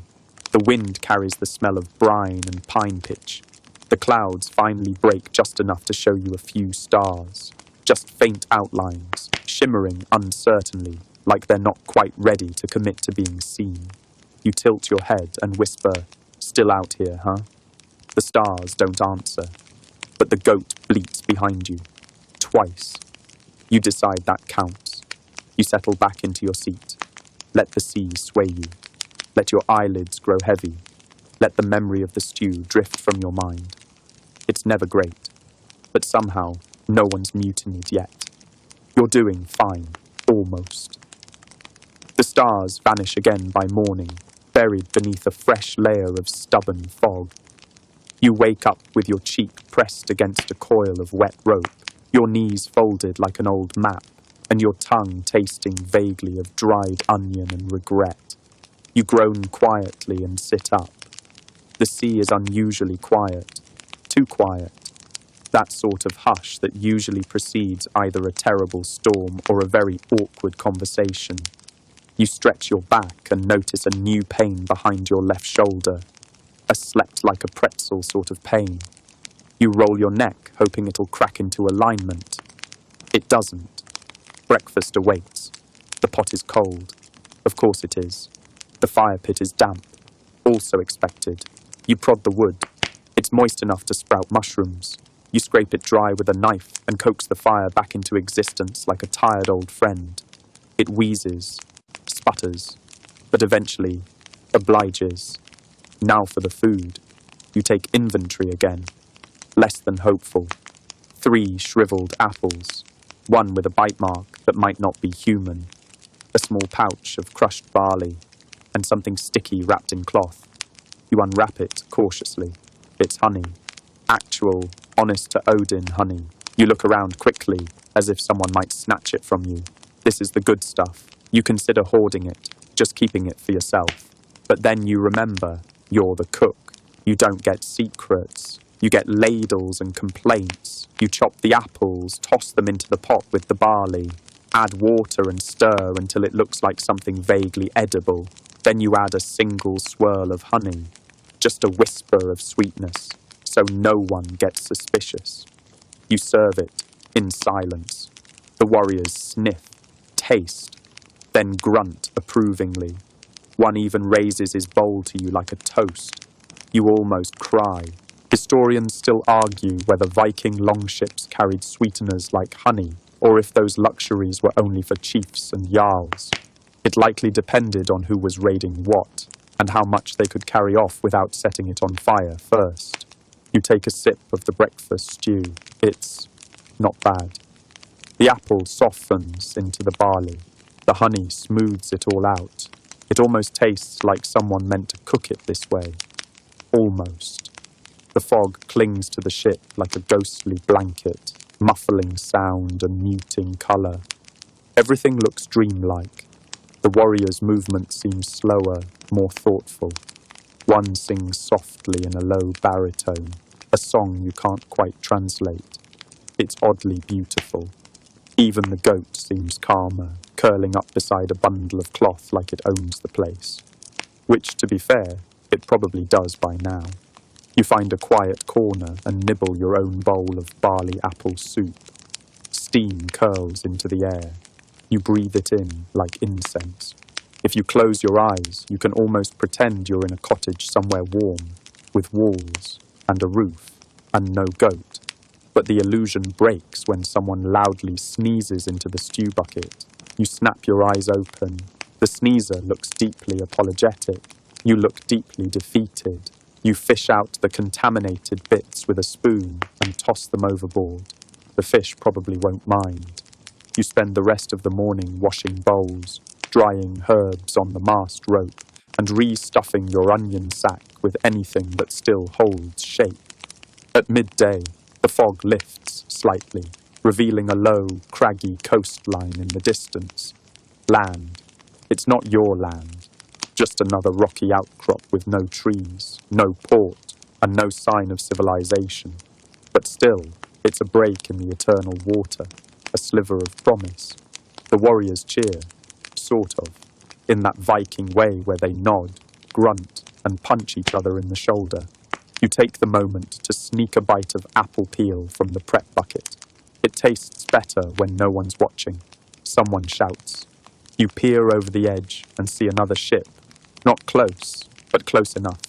The wind carries the smell of brine and pine pitch. The clouds finally break just enough to show you a few stars. Just faint outlines, shimmering uncertainly, like they're not quite ready to commit to being seen. You tilt your head and whisper, "Still out here, huh?" The stars don't answer, but the goat bleats behind you. Twice. You decide that counts. You settle back into your seat. Let the sea sway you. Let your eyelids grow heavy. Let the memory of the stew drift from your mind. It's never great, but somehow no one's mutinied yet. You're doing fine, almost. The stars vanish again by morning, buried beneath a fresh layer of stubborn fog. You wake up with your cheek pressed against a coil of wet rope, your knees folded like an old map, and your tongue tasting vaguely of dried onion and regret. You groan quietly and sit up. The sea is unusually quiet, too quiet. That sort of hush that usually precedes either a terrible storm or a very awkward conversation. You stretch your back and notice a new pain behind your left shoulder, a slept like a pretzel sort of pain. You roll your neck, hoping it'll crack into alignment. It doesn't. Breakfast awaits. The pot is cold. Of course it is. The fire pit is damp. Also expected. You prod the wood. It's moist enough to sprout mushrooms. You scrape it dry with a knife and coax the fire back into existence like a tired old friend. It wheezes, sputters, but eventually obliges. Now for the food. You take inventory again. Less than hopeful. 3 shriveled apples. 1 with a bite mark that might not be human. A small pouch of crushed barley. And something sticky wrapped in cloth. You unwrap it cautiously. It's honey. Actual, honest-to-Odin honey. You look around quickly, as if someone might snatch it from you. This is the good stuff. You consider hoarding it, just keeping it for yourself. But then you remember, you're the cook. You don't get secrets. You get ladles and complaints. You chop the apples, toss them into the pot with the barley. Add water and stir until it looks like something vaguely edible. Then you add a single swirl of honey. Just a whisper of sweetness, so no one gets suspicious. You serve it, in silence. The warriors sniff, taste, then grunt approvingly. One even raises his bowl to you like a toast. You almost cry. Historians still argue whether Viking longships carried sweeteners like honey, or if those luxuries were only for chiefs and jarls. It likely depended on who was raiding what, and how much they could carry off without setting it on fire first. You take a sip of the breakfast stew. It's not bad. The apple softens into the barley. The honey smooths it all out. It almost tastes like someone meant to cook it this way. Almost. The fog clings to the ship like a ghostly blanket, muffling sound and muting colour. Everything looks dreamlike. The warrior's movement seems slower, more thoughtful. One sings softly in a low baritone, a song you can't quite translate. It's oddly beautiful. Even the goat seems calmer, curling up beside a bundle of cloth like it owns the place. Which, to be fair, it probably does by now. You find a quiet corner and nibble your own bowl of barley apple soup. Steam curls into the air. You breathe it in like incense. If you close your eyes, you can almost pretend you're in a cottage somewhere warm, with walls and a roof and no goat. But the illusion breaks when someone loudly sneezes into the stew bucket. You snap your eyes open. The sneezer looks deeply apologetic. You look deeply defeated. You fish out the contaminated bits with a spoon and toss them overboard. The fish probably won't mind. You spend the rest of the morning washing bowls, drying herbs on the mast rope, and re-stuffing your onion sack with anything that still holds shape. At midday, the fog lifts slightly, revealing a low, craggy coastline in the distance. Land. It's not your land, just another rocky outcrop with no trees, no port, and no sign of civilization. But still, it's a break in the eternal water, a sliver of promise. The warriors cheer, sort of, in that Viking way where they nod, grunt, and punch each other in the shoulder. You take the moment to sneak a bite of apple peel from the prep bucket. It tastes better when no one's watching. Someone shouts. You peer over the edge and see another ship. Not close, but close enough.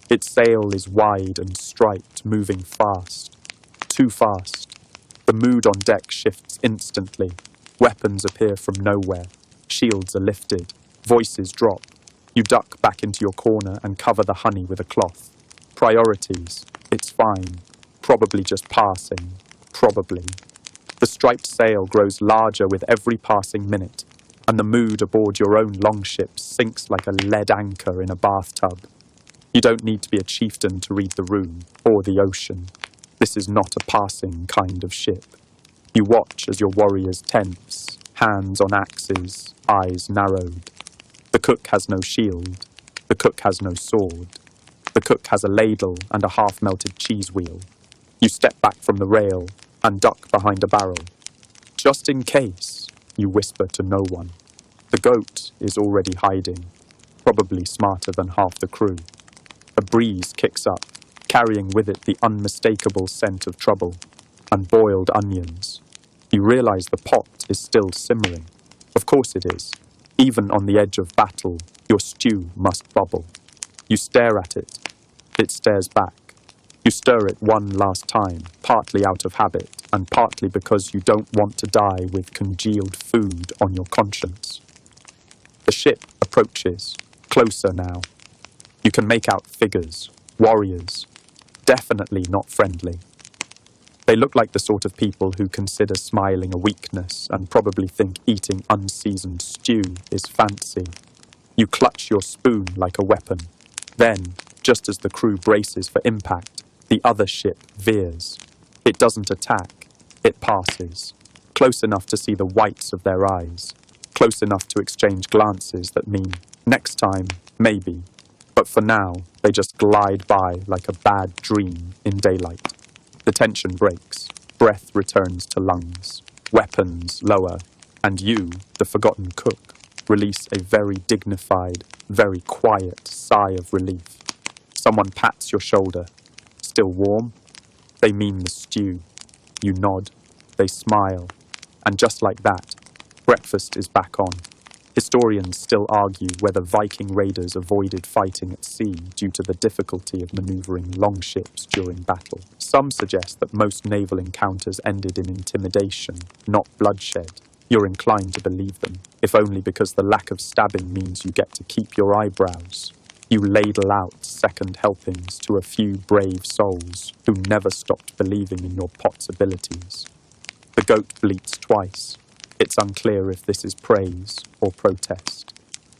Its sail is wide and striped, moving fast. Too fast. The mood on deck shifts instantly. Weapons appear from nowhere. Shields are lifted. Voices drop. You duck back into your corner and cover the honey with a cloth. Priorities. It's fine. Probably just passing. Probably. The striped sail grows larger with every passing minute, and the mood aboard your own longship sinks like a lead anchor in a bathtub. You don't need to be a chieftain to read the room, or the ocean. This is not a passing kind of ship. You watch as your warriors tense, hands on axes, eyes narrowed. The cook has no shield. The cook has no sword. The cook has a ladle and a half-melted cheese wheel. You step back from the rail and duck behind a barrel. Just in case, you whisper to no one. The goat is already hiding, probably smarter than half the crew. A breeze kicks up, carrying with it the unmistakable scent of trouble, and boiled onions. You realize the pot is still simmering. Of course it is. Even on the edge of battle, your stew must bubble. You stare at it. It stares back. You stir it one last time, partly out of habit, and partly because you don't want to die with congealed food on your conscience. The ship approaches, closer now. You can make out figures, warriors, definitely not friendly. They look like the sort of people who consider smiling a weakness and probably think eating unseasoned stew is fancy. You clutch your spoon like a weapon. Then, just as the crew braces for impact, the other ship veers. It doesn't attack, it passes. Close enough to see the whites of their eyes. Close enough to exchange glances that mean, next time, maybe. But for now, they just glide by like a bad dream in daylight. The tension breaks. Breath returns to lungs. Weapons lower. And you, the forgotten cook, release a very dignified, very quiet sigh of relief. Someone pats your shoulder. Still warm? They mean the stew. You nod. They smile. And just like that, breakfast is back on. Historians still argue whether Viking raiders avoided fighting at sea due to the difficulty of maneuvering longships during battle. Some suggest that most naval encounters ended in intimidation, not bloodshed. You're inclined to believe them, if only because the lack of stabbing means you get to keep your eyebrows. You ladle out second helpings to a few brave souls who never stopped believing in your pot's abilities. The goat bleats twice. It's unclear if this is praise or protest.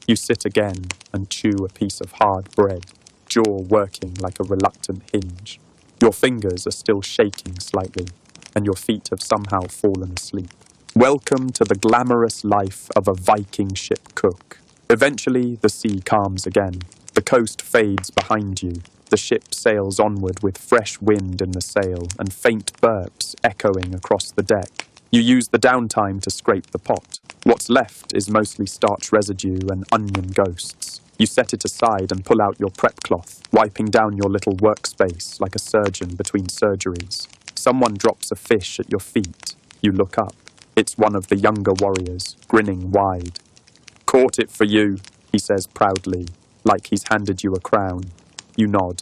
You sit again and chew a piece of hard bread, jaw working like a reluctant hinge. Your fingers are still shaking slightly, and your feet have somehow fallen asleep. Welcome to the glamorous life of a Viking ship cook. Eventually, the sea calms again. The coast fades behind you. The ship sails onward with fresh wind in the sail and faint burps echoing across the deck. You use the downtime to scrape the pot. What's left is mostly starch residue and onion ghosts. You set it aside and pull out your prep cloth, wiping down your little workspace like a surgeon between surgeries. Someone drops a fish at your feet. You look up. It's one of the younger warriors, grinning wide. "Caught it for you," he says proudly, like he's handed you a crown. You nod.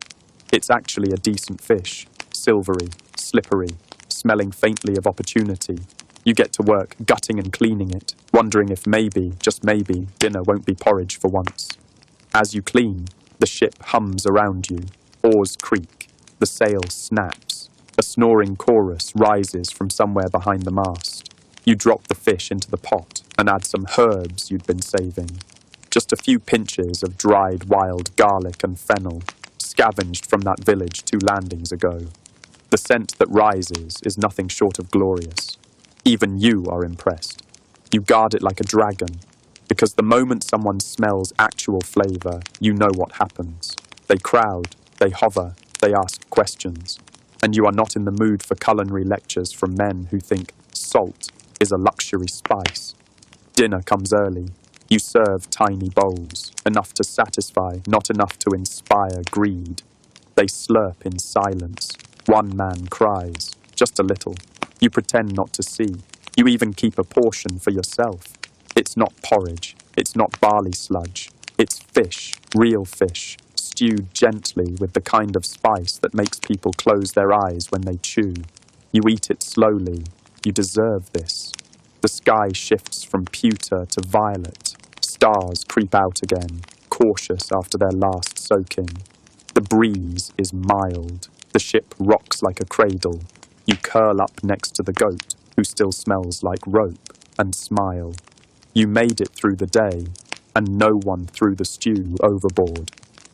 It's actually a decent fish, silvery, slippery, smelling faintly of opportunity. You get to work gutting and cleaning it, wondering if maybe, just maybe, dinner won't be porridge for once. As you clean, the ship hums around you. Oars creak. The sail snaps. A snoring chorus rises from somewhere behind the mast. You drop the fish into the pot and add some herbs you'd been saving. Just a few pinches of dried wild garlic and fennel, scavenged from that village 2 landings ago. The scent that rises is nothing short of glorious. Even you are impressed. You guard it like a dragon, because the moment someone smells actual flavour, you know what happens. They crowd, they hover, they ask questions, and you are not in the mood for culinary lectures from men who think salt is a luxury spice. Dinner comes early. You serve tiny bowls, enough to satisfy, not enough to inspire greed. They slurp in silence. One man cries, just a little. You pretend not to see. You even keep a portion for yourself. It's not porridge. It's not barley sludge. It's fish, real fish, stewed gently with the kind of spice that makes people close their eyes when they chew. You eat it slowly. You deserve this. The sky shifts from pewter to violet. Stars creep out again, cautious after their last soaking. The breeze is mild. The ship rocks like a cradle. You curl up next to the goat, who still smells like rope, and smile. You made it through the day, and no one threw the stew overboard.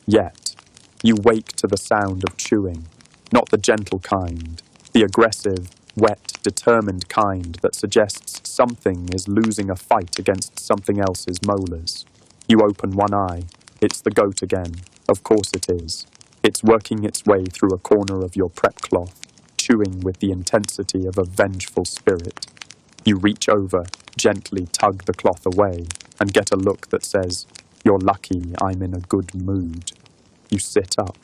Yet, you wake to the sound of chewing, not the gentle kind, the aggressive, wet, determined kind that suggests something is losing a fight against something else's molars. You open one eye. It's the goat again. Of course it is. It's working its way through a corner of your prep cloth, chewing with the intensity of a vengeful spirit. You reach over, gently tug the cloth away, and get a look that says, "You're lucky I'm in a good mood." You sit up.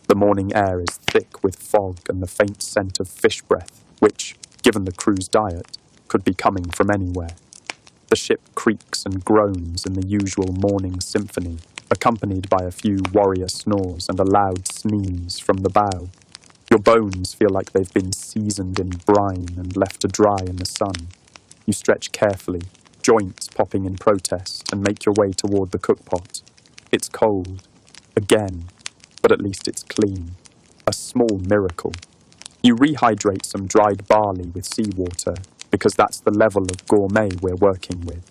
The morning air is thick with fog and the faint scent of fish breath, which, given the crew's diet, could be coming from anywhere. The ship creaks and groans in the usual morning symphony, accompanied by a few warrior snores and a loud sneeze from the bow. Your bones feel like they've been seasoned in brine and left to dry in the sun. You stretch carefully, joints popping in protest, and make your way toward the cookpot. It's cold. Again. But at least it's clean. A small miracle. You rehydrate some dried barley with seawater, because that's the level of gourmet we're working with.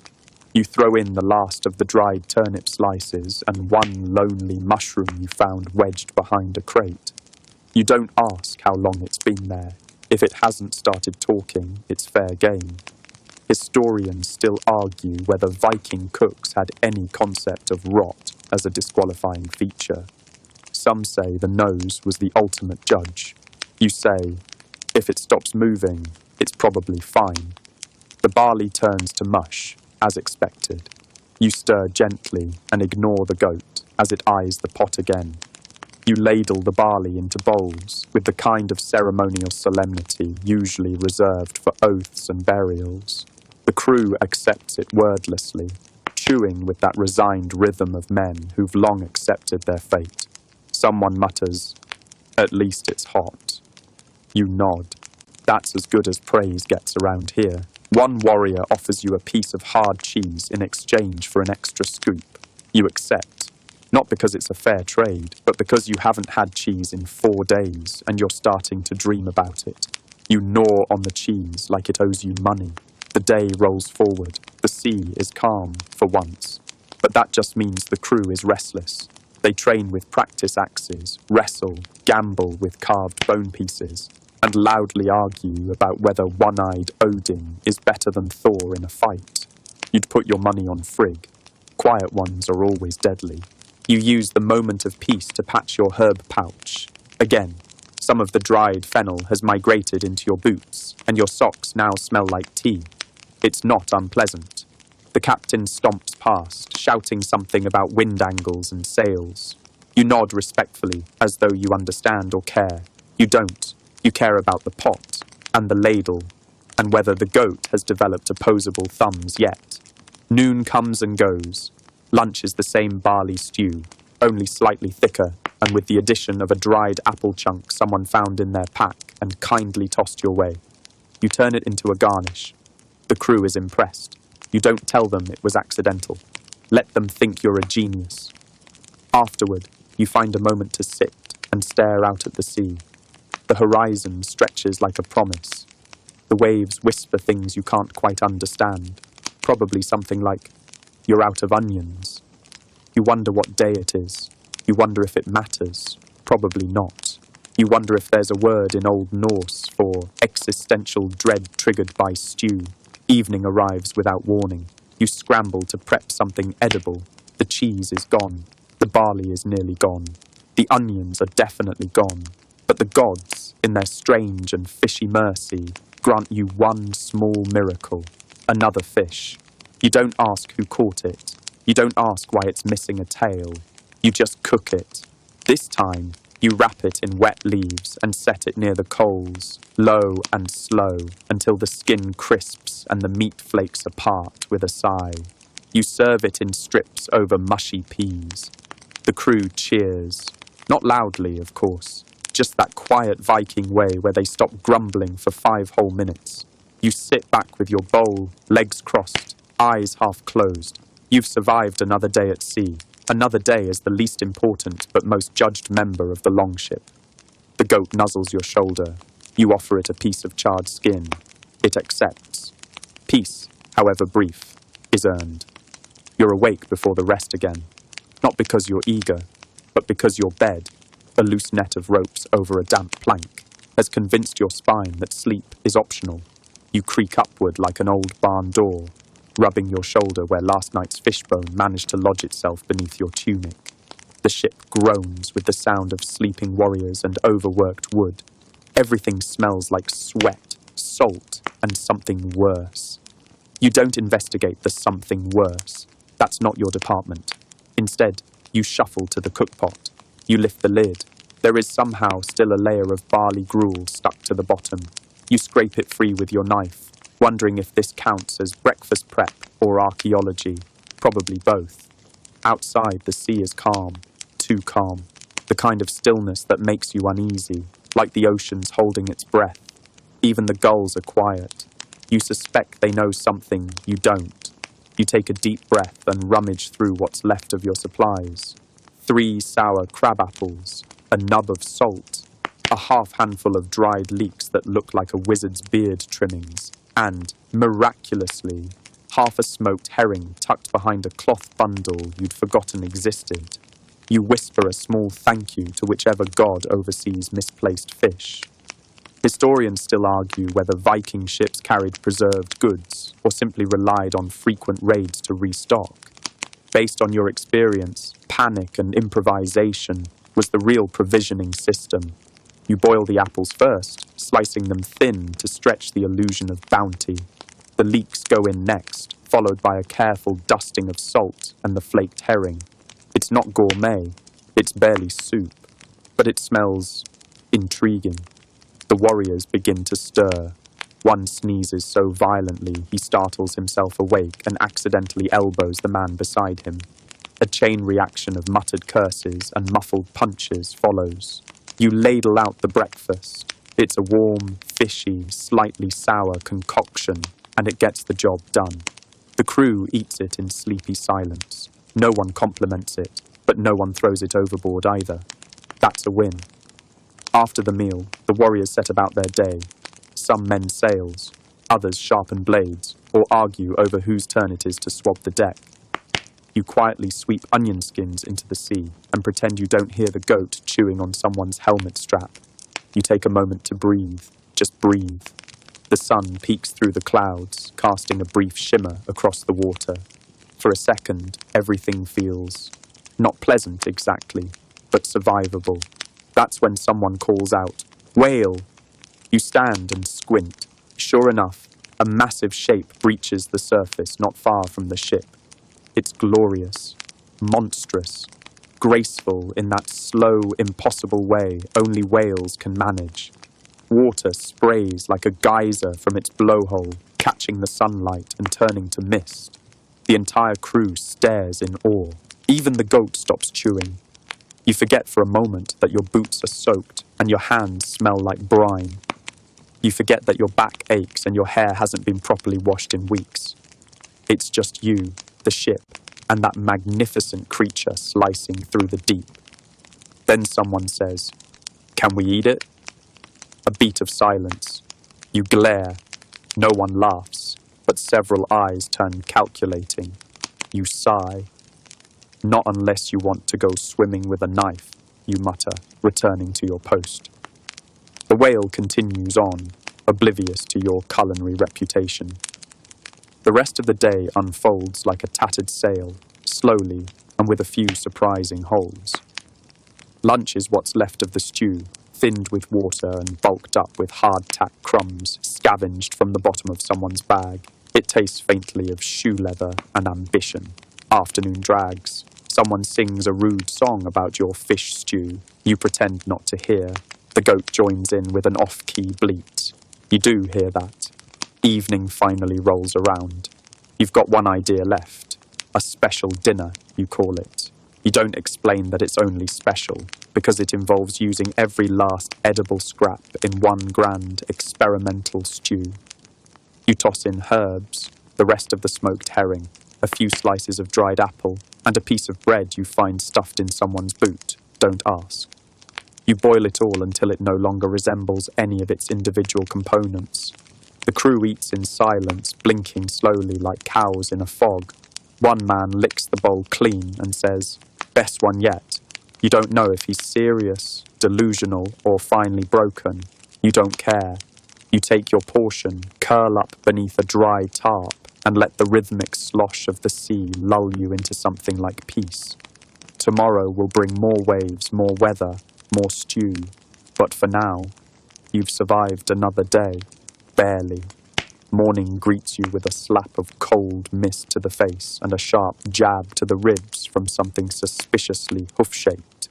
You throw in the last of the dried turnip slices and one lonely mushroom you found wedged behind a crate. You don't ask how long it's been there. If it hasn't started talking, it's fair game. Historians still argue whether Viking cooks had any concept of rot as a disqualifying feature. Some say the nose was the ultimate judge. You say, if it stops moving, it's probably fine. The barley turns to mush, as expected. You stir gently and ignore the goat as it eyes the pot again. You ladle the barley into bowls with the kind of ceremonial solemnity usually reserved for oaths and burials. The crew accepts it wordlessly, chewing with that resigned rhythm of men who've long accepted their fate. Someone mutters, "At least it's hot." You nod. That's as good as praise gets around here. One warrior offers you a piece of hard cheese in exchange for an extra scoop. You accept. Not because it's a fair trade, but because you haven't had cheese in 4 days and you're starting to dream about it. You gnaw on the cheese like it owes you money. The day rolls forward. The sea is calm, for once. But that just means the crew is restless. They train with practice axes, wrestle, gamble with carved bone pieces, and loudly argue about whether one-eyed Odin is better than Thor in a fight. You'd put your money on Frigg. Quiet ones are always deadly. You use the moment of peace to patch your herb pouch. Again, some of the dried fennel has migrated into your boots, and your socks now smell like tea. It's not unpleasant. The captain stomps past, shouting something about wind angles and sails. You nod respectfully, as though you understand or care. You don't. You care about the pot, and the ladle, and whether the goat has developed opposable thumbs yet. Noon comes and goes. Lunch is the same barley stew, only slightly thicker, and with the addition of a dried apple chunk someone found in their pack and kindly tossed your way. You turn it into a garnish. The crew is impressed. You don't tell them it was accidental. Let them think you're a genius. Afterward, you find a moment to sit and stare out at the sea. The horizon stretches like a promise. The waves whisper things you can't quite understand, probably something like, "You're out of onions." You wonder what day it is. You wonder if it matters. Probably not. You wonder if there's a word in Old Norse for existential dread triggered by stew. Evening arrives without warning. You scramble to prep something edible. The cheese is gone. The barley is nearly gone. The onions are definitely gone. But the gods, in their strange and fishy mercy, grant you one small miracle. Another fish. You don't ask who caught it. You don't ask why it's missing a tail. You just cook it. This time, you wrap it in wet leaves and set it near the coals, low and slow, until the skin crisps and the meat flakes apart with a sigh. You serve it in strips over mushy peas. The crew cheers. Not loudly, of course. Just that quiet Viking way where they stop grumbling for 5 whole minutes. You sit back with your bowl, legs crossed, eyes half closed. You've survived another day at sea. Another day as the least important but most judged member of the longship. The goat nuzzles your shoulder. You offer it a piece of charred skin. It accepts. Peace, however brief, is earned. You're awake before the rest again. Not because you're eager, but because your bed, a loose net of ropes over a damp plank, has convinced your spine that sleep is optional. You creak upward like an old barn door, rubbing your shoulder where last night's fishbone managed to lodge itself beneath your tunic. The ship groans with the sound of sleeping warriors and overworked wood. Everything smells like sweat, salt, and something worse. You don't investigate the something worse. That's not your department. Instead, you shuffle to the cookpot. You lift the lid. There is somehow still a layer of barley gruel stuck to the bottom. You scrape it free with your knife, wondering if this counts as breakfast prep or archaeology. Probably both. Outside, the sea is calm. Too calm. The kind of stillness that makes you uneasy, like the ocean's holding its breath. Even the gulls are quiet. You suspect they know something you don't. You take a deep breath and rummage through what's left of your supplies. 3 sour crab apples, a nub of salt, a half handful of dried leeks that look like a wizard's beard trimmings, and, miraculously, half a smoked herring tucked behind a cloth bundle you'd forgotten existed. You whisper a small thank you to whichever god oversees misplaced fish. Historians still argue whether Viking ships carried preserved goods or simply relied on frequent raids to restock. Based on your experience, panic and improvisation was the real provisioning system. You boil the apples first, slicing them thin to stretch the illusion of bounty. The leeks go in next, followed by a careful dusting of salt and the flaked herring. It's not gourmet, it's barely soup, but it smells intriguing. The warriors begin to stir. One sneezes so violently he startles himself awake and accidentally elbows the man beside him. A chain reaction of muttered curses and muffled punches follows. You ladle out the breakfast. It's a warm, fishy, slightly sour concoction, and it gets the job done. The crew eats it in sleepy silence. No one compliments it, but no one throws it overboard either. That's a win. After the meal, the warriors set about their day. Some mend sails, others sharpen blades, or argue over whose turn it is to swab the deck. You quietly sweep onion skins into the sea and pretend you don't hear the goat chewing on someone's helmet strap. You take a moment to breathe, just breathe. The sun peeks through the clouds, casting a brief shimmer across the water. For a second, everything feels not pleasant exactly, but survivable. That's when someone calls out, "Whale!" You stand and squint. Sure enough, a massive shape breaches the surface not far from the ship. It's glorious, monstrous, graceful in that slow, impossible way only whales can manage. Water sprays like a geyser from its blowhole, catching the sunlight and turning to mist. The entire crew stares in awe. Even the goat stops chewing. You forget for a moment that your boots are soaked and your hands smell like brine. You forget that your back aches and your hair hasn't been properly washed in weeks. It's just you, the ship, and that magnificent creature slicing through the deep. Then someone says, "Can we eat it?" A beat of silence. You glare. No one laughs, but several eyes turn calculating. You sigh. "Not unless you want to go swimming with a knife," you mutter, returning to your post. The whale continues on, oblivious to your culinary reputation. The rest of the day unfolds like a tattered sail, slowly and with a few surprising holes. Lunch is what's left of the stew, thinned with water and bulked up with hard-tack crumbs scavenged from the bottom of someone's bag. It tastes faintly of shoe leather and ambition. Afternoon drags. Someone sings a rude song about your fish stew. You pretend not to hear. The goat joins in with an off-key bleat. You do hear that. Evening finally rolls around. You've got one idea left. A special dinner, you call it. You don't explain that it's only special, because it involves using every last edible scrap in one grand experimental stew. You toss in herbs, the rest of the smoked herring, a few slices of dried apple, and a piece of bread you find stuffed in someone's boot. Don't ask. You boil it all until it no longer resembles any of its individual components. The crew eats in silence, blinking slowly like cows in a fog. One man licks the bowl clean and says, "Best one yet." You don't know if he's serious, delusional, or finally broken. You don't care. You take your portion, curl up beneath a dry tarp, and let the rhythmic slosh of the sea lull you into something like peace. Tomorrow will bring more waves, more weather, more stew. But for now, you've survived another day. Barely. Morning greets you with a slap of cold mist to the face and a sharp jab to the ribs from something suspiciously hoof-shaped.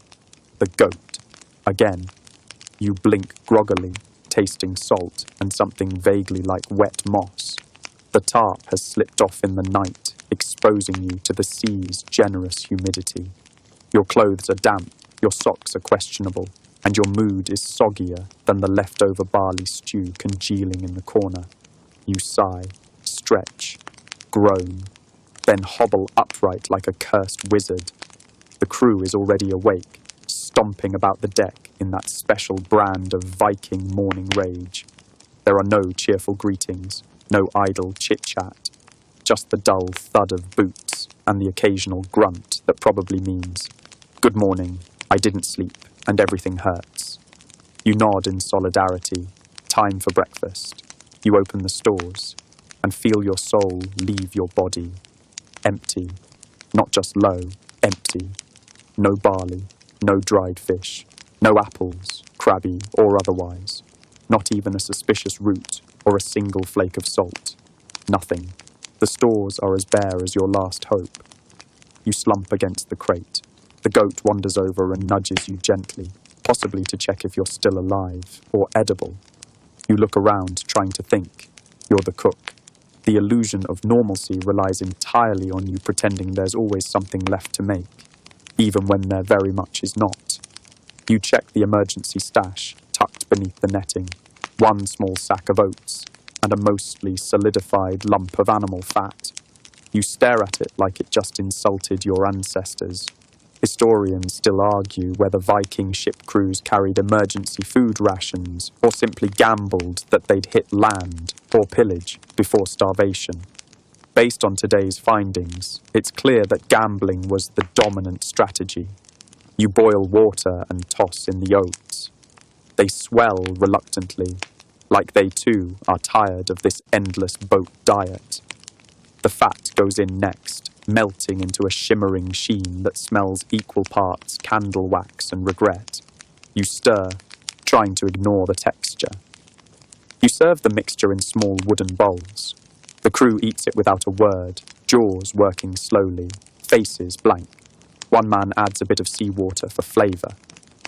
The goat. Again. You blink groggily, tasting salt and something vaguely like wet moss. The tarp has slipped off in the night, exposing you to the sea's generous humidity. Your clothes are damp, your socks are questionable, and your mood is soggier than the leftover barley stew congealing in the corner. You sigh, stretch, groan, then hobble upright like a cursed wizard. The crew is already awake, stomping about the deck in that special brand of Viking morning rage. There are no cheerful greetings, no idle chit-chat, just the dull thud of boots and the occasional grunt that probably means, "Good morning, I didn't sleep, and everything hurts." You nod in solidarity. Time for breakfast. You open the stores and feel your soul leave your body. Empty. Not just low, empty. No barley, no dried fish, no apples, crabby or otherwise. Not even a suspicious root or a single flake of salt. Nothing. The stores are as bare as your last hope. You slump against the crate. The goat wanders over and nudges you gently, possibly to check if you're still alive or edible. You look around, trying to think. You're the cook. The illusion of normalcy relies entirely on you pretending there's always something left to make, even when there very much is not. You check the emergency stash, tucked beneath the netting. One small sack of oats, and a mostly solidified lump of animal fat. You stare at it like it just insulted your ancestors. Historians still argue whether Viking ship crews carried emergency food rations or simply gambled that they'd hit land or pillage before starvation. Based on today's findings, it's clear that gambling was the dominant strategy. You boil water and toss in the oats. They swell reluctantly, like they too are tired of this endless boat diet. The fat goes in next, melting into a shimmering sheen that smells equal parts candle wax and regret. You stir, trying to ignore the texture. You serve the mixture in small wooden bowls. The crew eats it without a word, jaws working slowly, faces blank. One man adds a bit of seawater for flavour.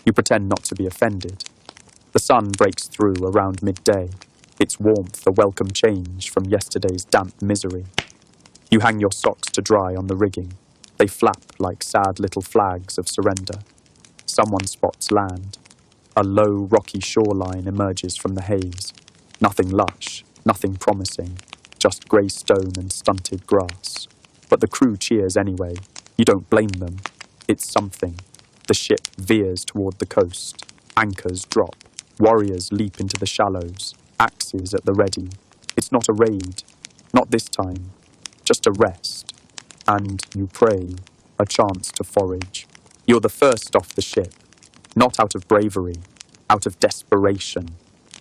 You pretend not to be offended. The sun breaks through around midday, its warmth a welcome change from yesterday's damp misery. You hang your socks to dry on the rigging. They flap like sad little flags of surrender. Someone spots land. A low, rocky shoreline emerges from the haze. Nothing lush, nothing promising, just grey stone and stunted grass. But the crew cheers anyway. You don't blame them. It's something. The ship veers toward the coast. Anchors drop. Warriors leap into the shallows. Axes at the ready. It's not a raid. Not this time. Just a rest. And you pray. A chance to forage. You're the first off the ship. Not out of bravery. Out of desperation.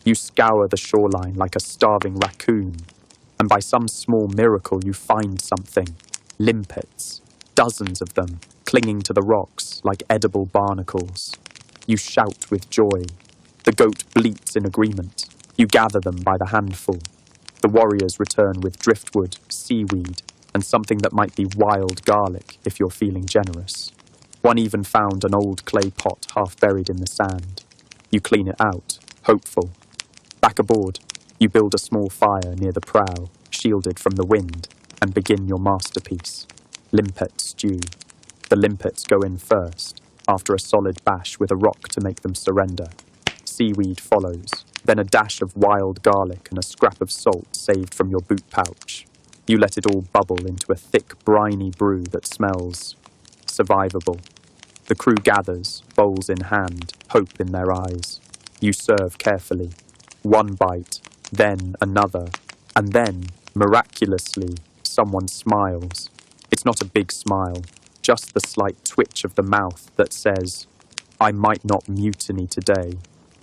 You scour the shoreline like a starving raccoon. And by some small miracle you find something. Limpets. Dozens of them. Clinging to the rocks like edible barnacles. You shout with joy. The goat bleats in agreement. You gather them by the handful. The warriors return with driftwood, seaweed, and something that might be wild garlic if you're feeling generous. One even found an old clay pot half buried in the sand. You clean it out, hopeful. Back aboard, you build a small fire near the prow, shielded from the wind, and begin your masterpiece. Limpet stew. The limpets go in first, after a solid bash with a rock to make them surrender. Seaweed follows, then a dash of wild garlic and a scrap of salt saved from your boot pouch. You let it all bubble into a thick, briny brew that smells survivable. The crew gathers, bowls in hand, hope in their eyes. You serve carefully. One bite, then another, and then, miraculously, someone smiles. It's not a big smile, just the slight twitch of the mouth that says, I might not mutiny today.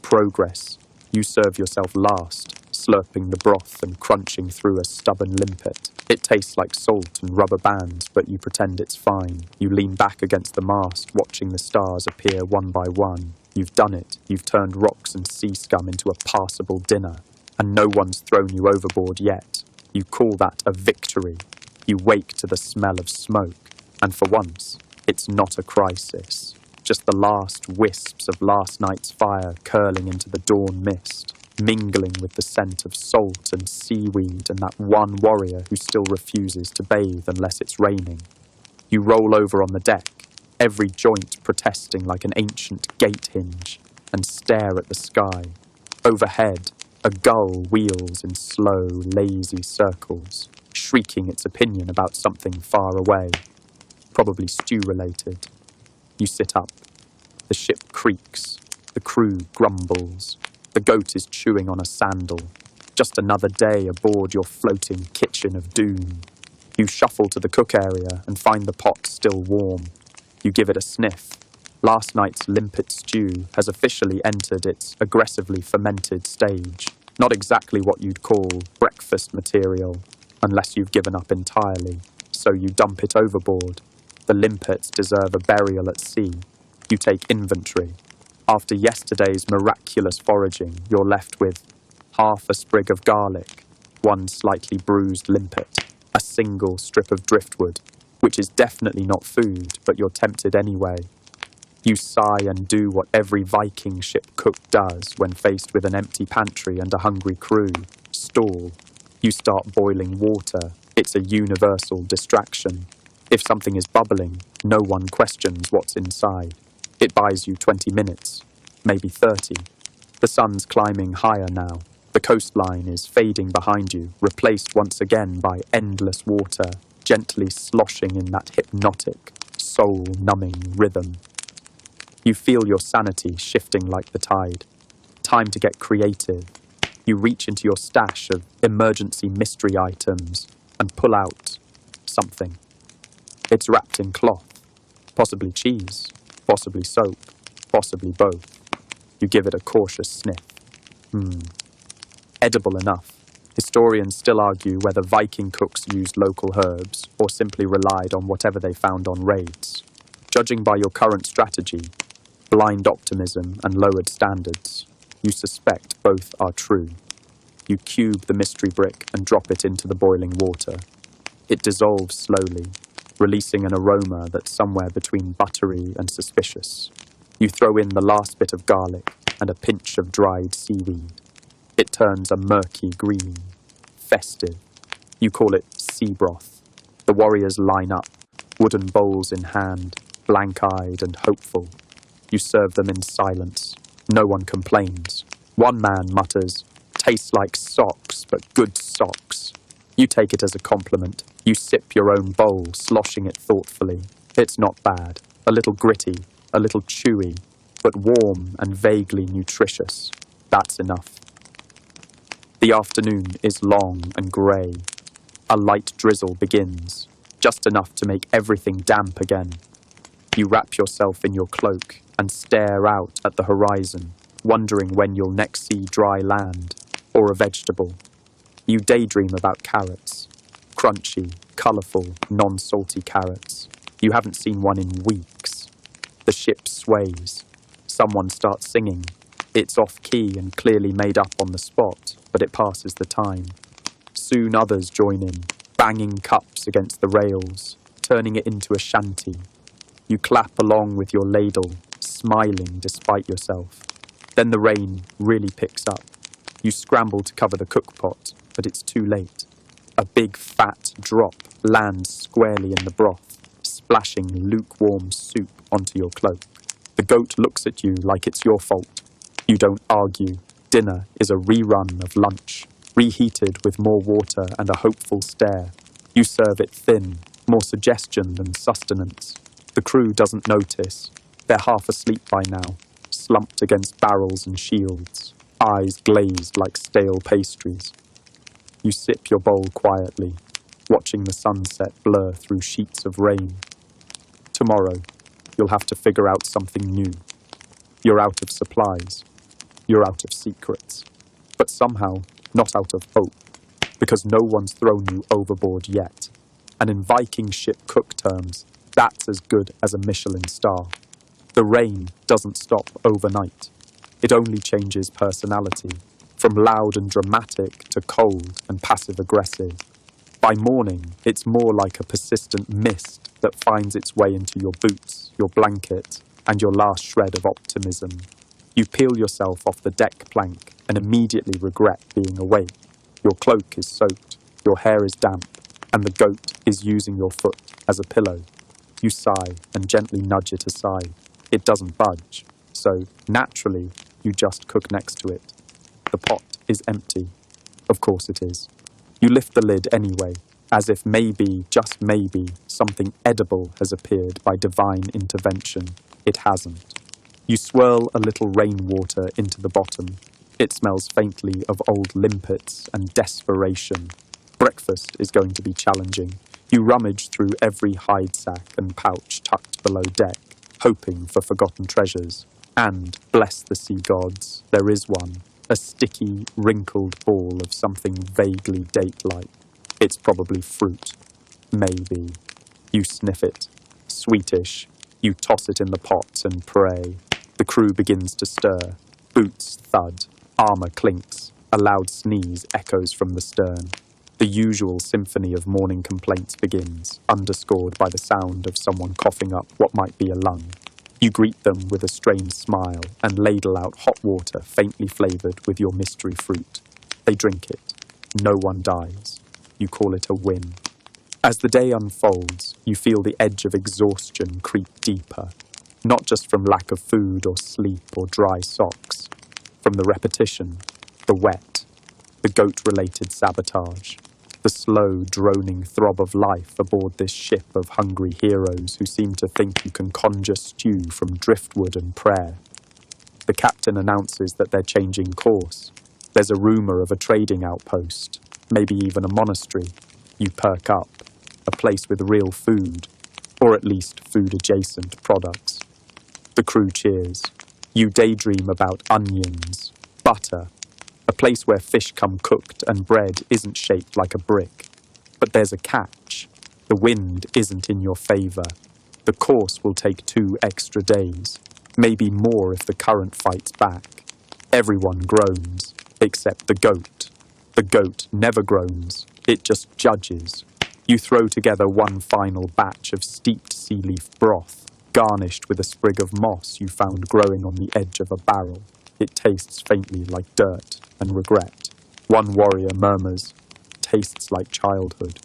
Progress. You serve yourself last, slurping the broth and crunching through a stubborn limpet. It tastes like salt and rubber bands, but you pretend it's fine. You lean back against the mast, watching the stars appear one by one. You've done it. You've turned rocks and sea scum into a passable dinner. And no one's thrown you overboard yet. You call that a victory. You wake to the smell of smoke. And for once, it's not a crisis. Just the last wisps of last night's fire curling into the dawn mist, mingling with the scent of salt and seaweed and that one warrior who still refuses to bathe unless it's raining. You roll over on the deck, every joint protesting like an ancient gate hinge, and stare at the sky. Overhead, a gull wheels in slow, lazy circles, shrieking its opinion about something far away. Probably stew-related. You sit up. The ship creaks. The crew grumbles. The goat is chewing on a sandal. Just another day aboard your floating kitchen of doom. You shuffle to the cook area and find the pot still warm. You give it a sniff. Last night's limpet stew has officially entered its aggressively fermented stage. Not exactly what you'd call breakfast material, unless you've given up entirely. So you dump it overboard. The limpets deserve a burial at sea. You take inventory. After yesterday's miraculous foraging, you're left with half a sprig of garlic, one slightly bruised limpet, a single strip of driftwood, which is definitely not food, but you're tempted anyway. You sigh and do what every Viking ship cook does when faced with an empty pantry and a hungry crew. Stall. You start boiling water. It's a universal distraction. If something is bubbling, no one questions what's inside. It buys you 20 minutes, maybe 30. The sun's climbing higher now. The coastline is fading behind you, replaced once again by endless water, gently sloshing in that hypnotic, soul-numbing rhythm. You feel your sanity shifting like the tide. Time to get creative. You reach into your stash of emergency mystery items and pull out something. It's wrapped in cloth, possibly cheese, possibly soap, possibly both. You give it a cautious sniff. Edible enough. Historians still argue whether Viking cooks used local herbs or simply relied on whatever they found on raids. Judging by your current strategy, blind optimism and lowered standards, you suspect both are true. You cube the mystery brick and drop it into the boiling water. It dissolves slowly, releasing an aroma that's somewhere between buttery and suspicious. You throw in the last bit of garlic, and a pinch of dried seaweed. It turns a murky green, festive. You call it sea broth. The warriors line up, wooden bowls in hand, blank-eyed and hopeful. You serve them in silence. No one complains. One man mutters, "Tastes like socks, but good socks." You take it as a compliment. You sip your own bowl, sloshing it thoughtfully. It's not bad. A little gritty, a little chewy, but warm and vaguely nutritious. That's enough. The afternoon is long and grey. A light drizzle begins, just enough to make everything damp again. You wrap yourself in your cloak and stare out at the horizon, wondering when you'll next see dry land or a vegetable. You daydream about carrots. Crunchy, colourful, non-salty carrots. You haven't seen one in weeks. The ship sways. Someone starts singing. It's off-key and clearly made up on the spot, but it passes the time. Soon others join in, banging cups against the rails, turning it into a shanty. You clap along with your ladle, smiling despite yourself. Then the rain really picks up. You scramble to cover the cookpot, but it's too late. A big fat drop lands squarely in the broth, splashing lukewarm soup onto your cloak. The goat looks at you like it's your fault. You don't argue. Dinner is a rerun of lunch, reheated with more water and a hopeful stare. You serve it thin, more suggestion than sustenance. The crew doesn't notice. They're half asleep by now, slumped against barrels and shields, eyes glazed like stale pastries. You sip your bowl quietly, watching the sunset blur through sheets of rain. Tomorrow, you'll have to figure out something new. You're out of supplies. You're out of secrets. But somehow, not out of hope, because no one's thrown you overboard yet. And in Viking ship cook terms, that's as good as a Michelin star. The rain doesn't stop overnight. It only changes personality, from loud and dramatic to cold and passive-aggressive. By morning, it's more like a persistent mist that finds its way into your boots, your blanket, and your last shred of optimism. You peel yourself off the deck plank and immediately regret being awake. Your cloak is soaked, your hair is damp, and the goat is using your foot as a pillow. You sigh and gently nudge it aside. It doesn't budge, so naturally, you just cook next to it. The pot is empty. Of course it is. You lift the lid anyway, as if maybe, just maybe, something edible has appeared by divine intervention. It hasn't. You swirl a little rainwater into the bottom. It smells faintly of old limpets and desperation. Breakfast is going to be challenging. You rummage through every hide sack and pouch tucked below deck, hoping for forgotten treasures. And, bless the sea gods, there is one. A sticky, wrinkled ball of something vaguely date-like. It's probably fruit. Maybe. You sniff it. Sweetish. You toss it in the pot and pray. The crew begins to stir. Boots thud. Armour clinks. A loud sneeze echoes from the stern. The usual symphony of morning complaints begins, underscored by the sound of someone coughing up what might be a lung. You greet them with a strained smile and ladle out hot water faintly flavoured with your mystery fruit. They drink it. No one dies. You call it a win. As the day unfolds, you feel the edge of exhaustion creep deeper, not just from lack of food or sleep or dry socks, from the repetition, the wet, the goat-related sabotage, the slow, droning throb of life aboard this ship of hungry heroes who seem to think you can conjure stew from driftwood and prayer. The captain announces that they're changing course. There's a rumour of a trading outpost, maybe even a monastery. You perk up. A place with real food, or at least food-adjacent products. The crew cheers. You daydream about onions, butter, a place where fish come cooked and bread isn't shaped like a brick. But there's a catch. The wind isn't in your favour. The course will take 2 extra days, maybe more if the current fights back. Everyone groans, except the goat. The goat never groans, it just judges. You throw together one final batch of steeped sea leaf broth, garnished with a sprig of moss you found growing on the edge of a barrel. It tastes faintly like dirt and regret. One warrior murmurs, "Tastes like childhood."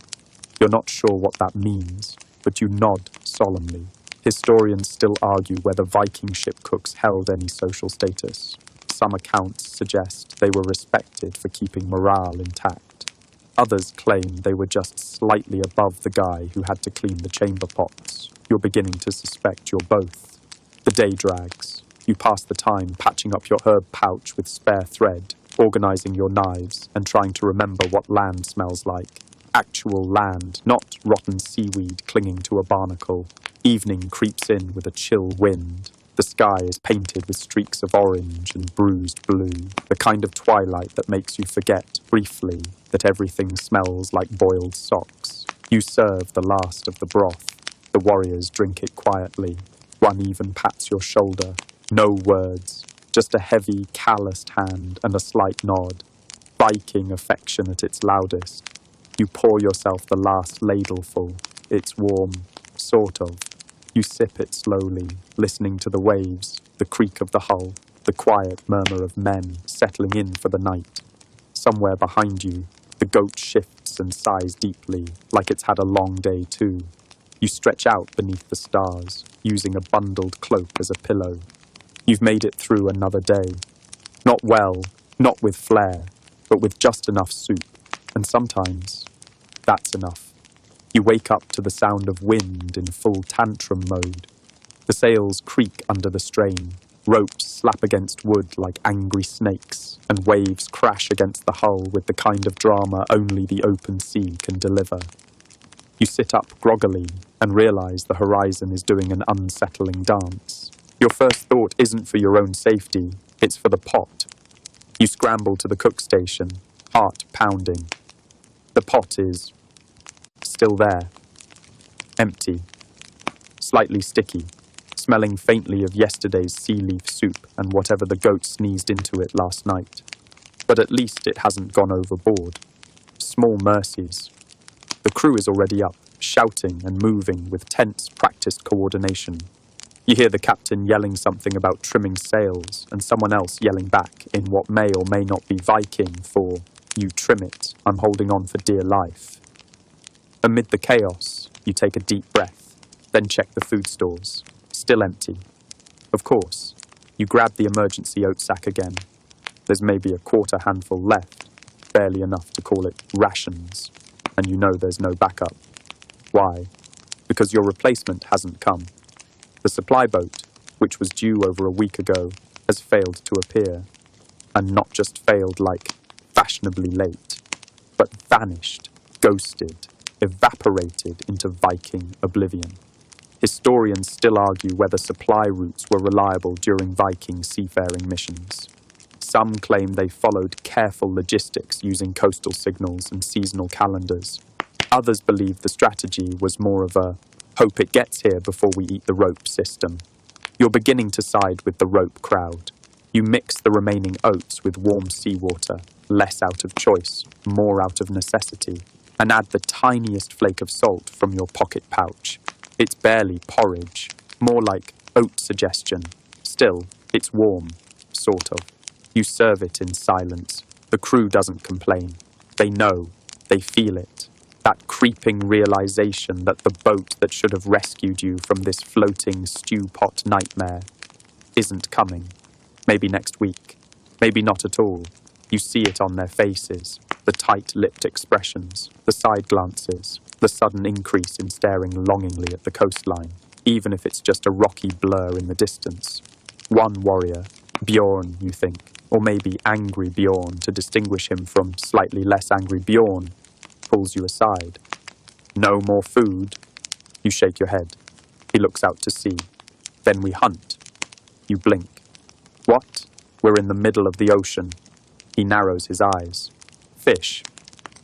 You're not sure what that means, but you nod solemnly. Historians still argue whether Viking ship cooks held any social status. Some accounts suggest they were respected for keeping morale intact. Others claim they were just slightly above the guy who had to clean the chamber pots. You're beginning to suspect you're both. The day drags. You pass the time patching up your herb pouch with spare thread, organising your knives, and trying to remember what land smells like. Actual land, not rotten seaweed clinging to a barnacle. Evening creeps in with a chill wind. The sky is painted with streaks of orange and bruised blue, the kind of twilight that makes you forget, briefly, that everything smells like boiled socks. You serve the last of the broth. The warriors drink it quietly. One even pats your shoulder. No words, just a heavy, calloused hand and a slight nod. Viking affection at its loudest. You pour yourself the last ladleful. It's warm, sort of. You sip it slowly, listening to the waves, the creak of the hull, the quiet murmur of men settling in for the night. Somewhere behind you, the goat shifts and sighs deeply, like it's had a long day too. You stretch out beneath the stars, using a bundled cloak as a pillow. You've made it through another day. Not well, not with flair, but with just enough soup. And sometimes, that's enough. You wake up to the sound of wind in full tantrum mode. The sails creak under the strain. Ropes slap against wood like angry snakes, and waves crash against the hull with the kind of drama only the open sea can deliver. You sit up groggily and realize the horizon is doing an unsettling dance. Your first thought isn't for your own safety, it's for the pot. You scramble to the cook station, heart pounding. The pot is still there, empty, slightly sticky, smelling faintly of yesterday's sea leaf soup and whatever the goat sneezed into it last night. But at least it hasn't gone overboard. Small mercies. The crew is already up, shouting and moving with tense, practiced coordination. You hear the captain yelling something about trimming sails and someone else yelling back in what may or may not be Viking for, "You trim it, I'm holding on for dear life." Amid the chaos, you take a deep breath, then check the food stores. Still empty. Of course, you grab the emergency oat sack again. There's maybe a quarter handful left, barely enough to call it rations, and you know there's no backup. Why? Because your replacement hasn't come. The supply boat, which was due over a week ago, has failed to appear. And not just failed like fashionably late, but vanished, ghosted, evaporated into Viking oblivion. Historians still argue whether supply routes were reliable during Viking seafaring missions. Some claim they followed careful logistics using coastal signals and seasonal calendars. Others believe the strategy was more of a hope it gets here before we eat the rope system. You're beginning to side with the rope crowd. You mix the remaining oats with warm seawater, less out of choice, more out of necessity, and add the tiniest flake of salt from your pocket pouch. It's barely porridge, more like oat suggestion. Still, it's warm, sort of. You serve it in silence. The crew doesn't complain. They know, they feel it. That creeping realization that the boat that should have rescued you from this floating stew pot nightmare isn't coming. Maybe next week. Maybe not at all. You see it on their faces, the tight-lipped expressions, the side glances, the sudden increase in staring longingly at the coastline, even if it's just a rocky blur in the distance. One warrior, Bjorn, you think, or maybe angry Bjorn to distinguish him from slightly less angry Bjorn, pulls you aside. "No more food." You shake your head. He looks out to sea. "Then we hunt." You blink. "What? We're in the middle of the ocean." He narrows his eyes. "Fish."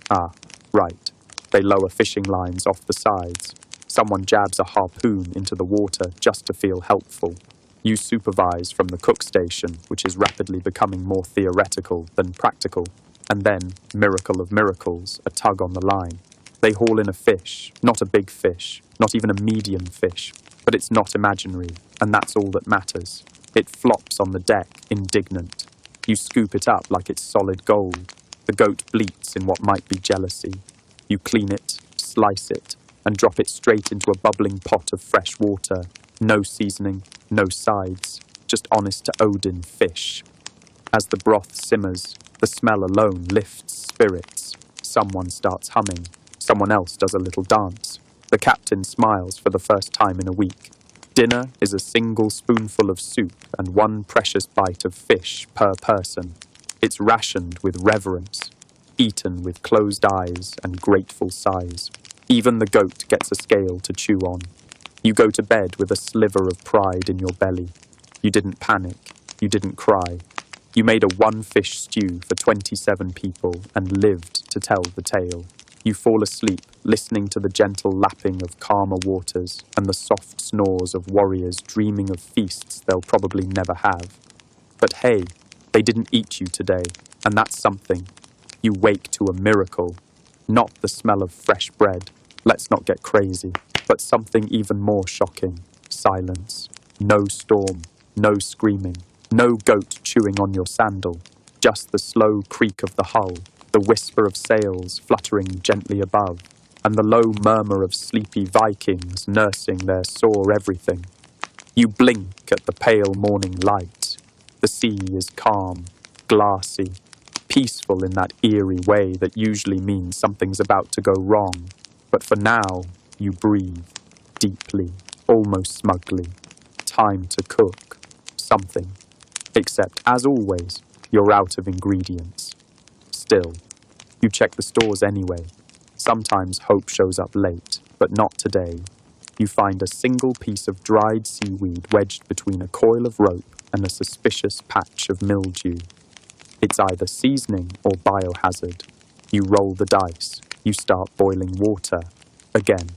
"Ah, right." They lower fishing lines off the sides. Someone jabs a harpoon into the water just to feel helpful. You supervise from the cook station, which is rapidly becoming more theoretical than practical. And then, miracle of miracles, a tug on the line. They haul in a fish, not a big fish, not even a medium fish, but it's not imaginary, and that's all that matters. It flops on the deck, indignant. You scoop it up like it's solid gold. The goat bleats in what might be jealousy. You clean it, slice it, and drop it straight into a bubbling pot of fresh water. No seasoning, no sides, just honest to Odin fish. As the broth simmers, the smell alone lifts spirits. Someone starts humming. Someone else does a little dance. The captain smiles for the first time in a week. Dinner is a single spoonful of soup and one precious bite of fish per person. It's rationed with reverence, eaten with closed eyes and grateful sighs. Even the goat gets a scale to chew on. You go to bed with a sliver of pride in your belly. You didn't panic. You didn't cry. You made a one-fish stew for 27 people and lived to tell the tale. You fall asleep, listening to the gentle lapping of calmer waters and the soft snores of warriors dreaming of feasts they'll probably never have. But hey, they didn't eat you today, and that's something. You wake to a miracle. Not the smell of fresh bread. Let's not get crazy. But something even more shocking. Silence. No storm. No screaming. No goat chewing on your sandal. Just the slow creak of the hull. The whisper of sails fluttering gently above, and the low murmur of sleepy Vikings nursing their sore everything. You blink at the pale morning light. The sea is calm, glassy, peaceful in that eerie way that usually means something's about to go wrong. But for now, you breathe, deeply, almost smugly. Time to cook. Something. Except, as always, you're out of ingredients. Still, you check the stores anyway. Sometimes hope shows up late, but not today. You find a single piece of dried seaweed wedged between a coil of rope and a suspicious patch of mildew. It's either seasoning or biohazard. You roll the dice. You start boiling water. Again,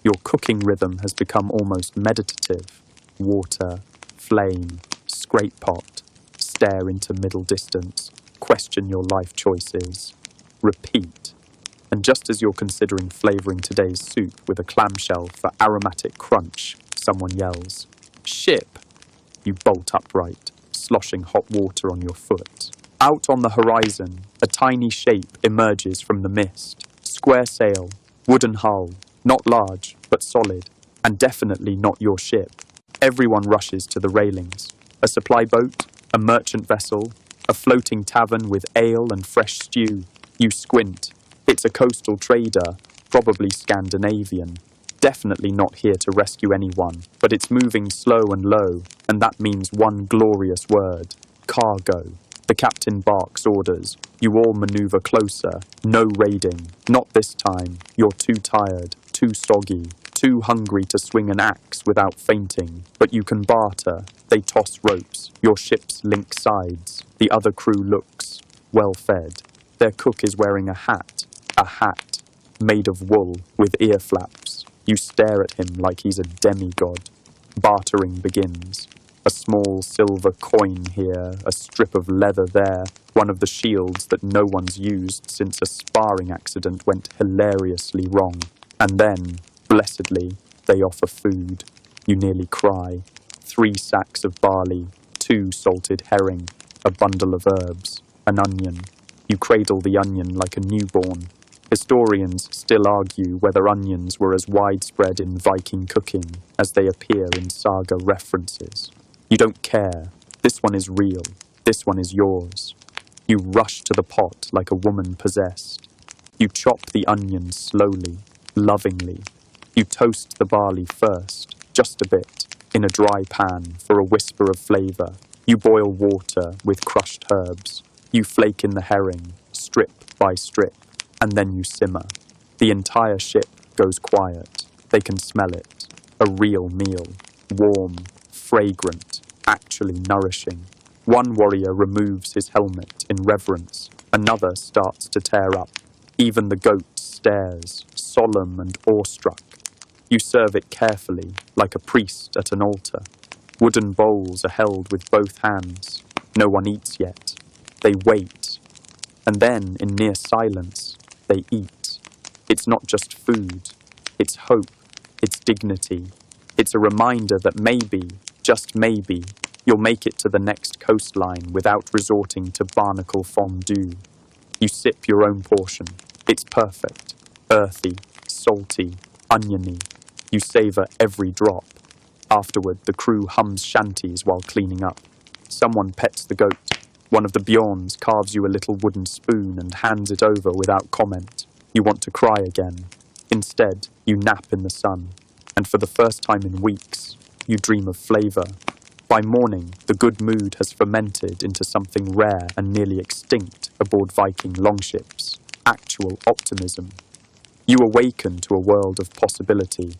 your cooking rhythm has become almost meditative. Water, flame, scrape pot, stare into middle distance, question your life choices, repeat. And just as you're considering flavouring today's soup with a clamshell for aromatic crunch, someone yells, "Ship!" You bolt upright, sloshing hot water on your foot. Out on the horizon, a tiny shape emerges from the mist. Square sail, wooden hull, not large, but solid, and definitely not your ship. Everyone rushes to the railings. A supply boat, a merchant vessel, a floating tavern with ale and fresh stew. You squint. It's a coastal trader, probably Scandinavian. Definitely not here to rescue anyone, but it's moving slow and low, and that means one glorious word: cargo. The captain barks orders. You all maneuver closer. No raiding. Not this time. You're too tired, too soggy, too hungry to swing an axe without fainting. But you can barter. They toss ropes. Your ships link sides. The other crew looks well fed. Their cook is wearing a hat made of wool with ear flaps. You stare at him like he's a demigod. Bartering begins. A small silver coin here, a strip of leather there, one of the shields that no one's used since a sparring accident went hilariously wrong. And then, blessedly, they offer food. You nearly cry. 3 sacks of barley, 2 salted herring, a bundle of herbs, an onion. You cradle the onion like a newborn. Historians still argue whether onions were as widespread in Viking cooking as they appear in saga references. You don't care. This one is real. This one is yours. You rush to the pot like a woman possessed. You chop the onions slowly, lovingly. You toast the barley first, just a bit, in a dry pan for a whisper of flavour. You boil water with crushed herbs. You flake in the herring, strip by strip, and then you simmer. The entire ship goes quiet. They can smell it. A real meal. Warm, fragrant, actually nourishing. One warrior removes his helmet in reverence. Another starts to tear up. Even the goat stares, solemn and awestruck. You serve it carefully, like a priest at an altar. Wooden bowls are held with both hands. No one eats yet. They wait. And then, in near silence, they eat. It's not just food. It's hope. It's dignity. It's a reminder that maybe, just maybe, You'll make it to the next coastline without resorting to barnacle fondue. You sip your own portion. It's perfect. Earthy, salty, oniony. You savour every drop. Afterward, the crew hums shanties while cleaning up. Someone pets the goat. One of the Bjorns carves you a little wooden spoon and hands it over without comment. You want to cry again. Instead, you nap in the sun. And for the first time in weeks, you dream of flavour. By morning, the good mood has fermented into something rare and nearly extinct aboard Viking longships. Actual optimism. You awaken to a world of possibility.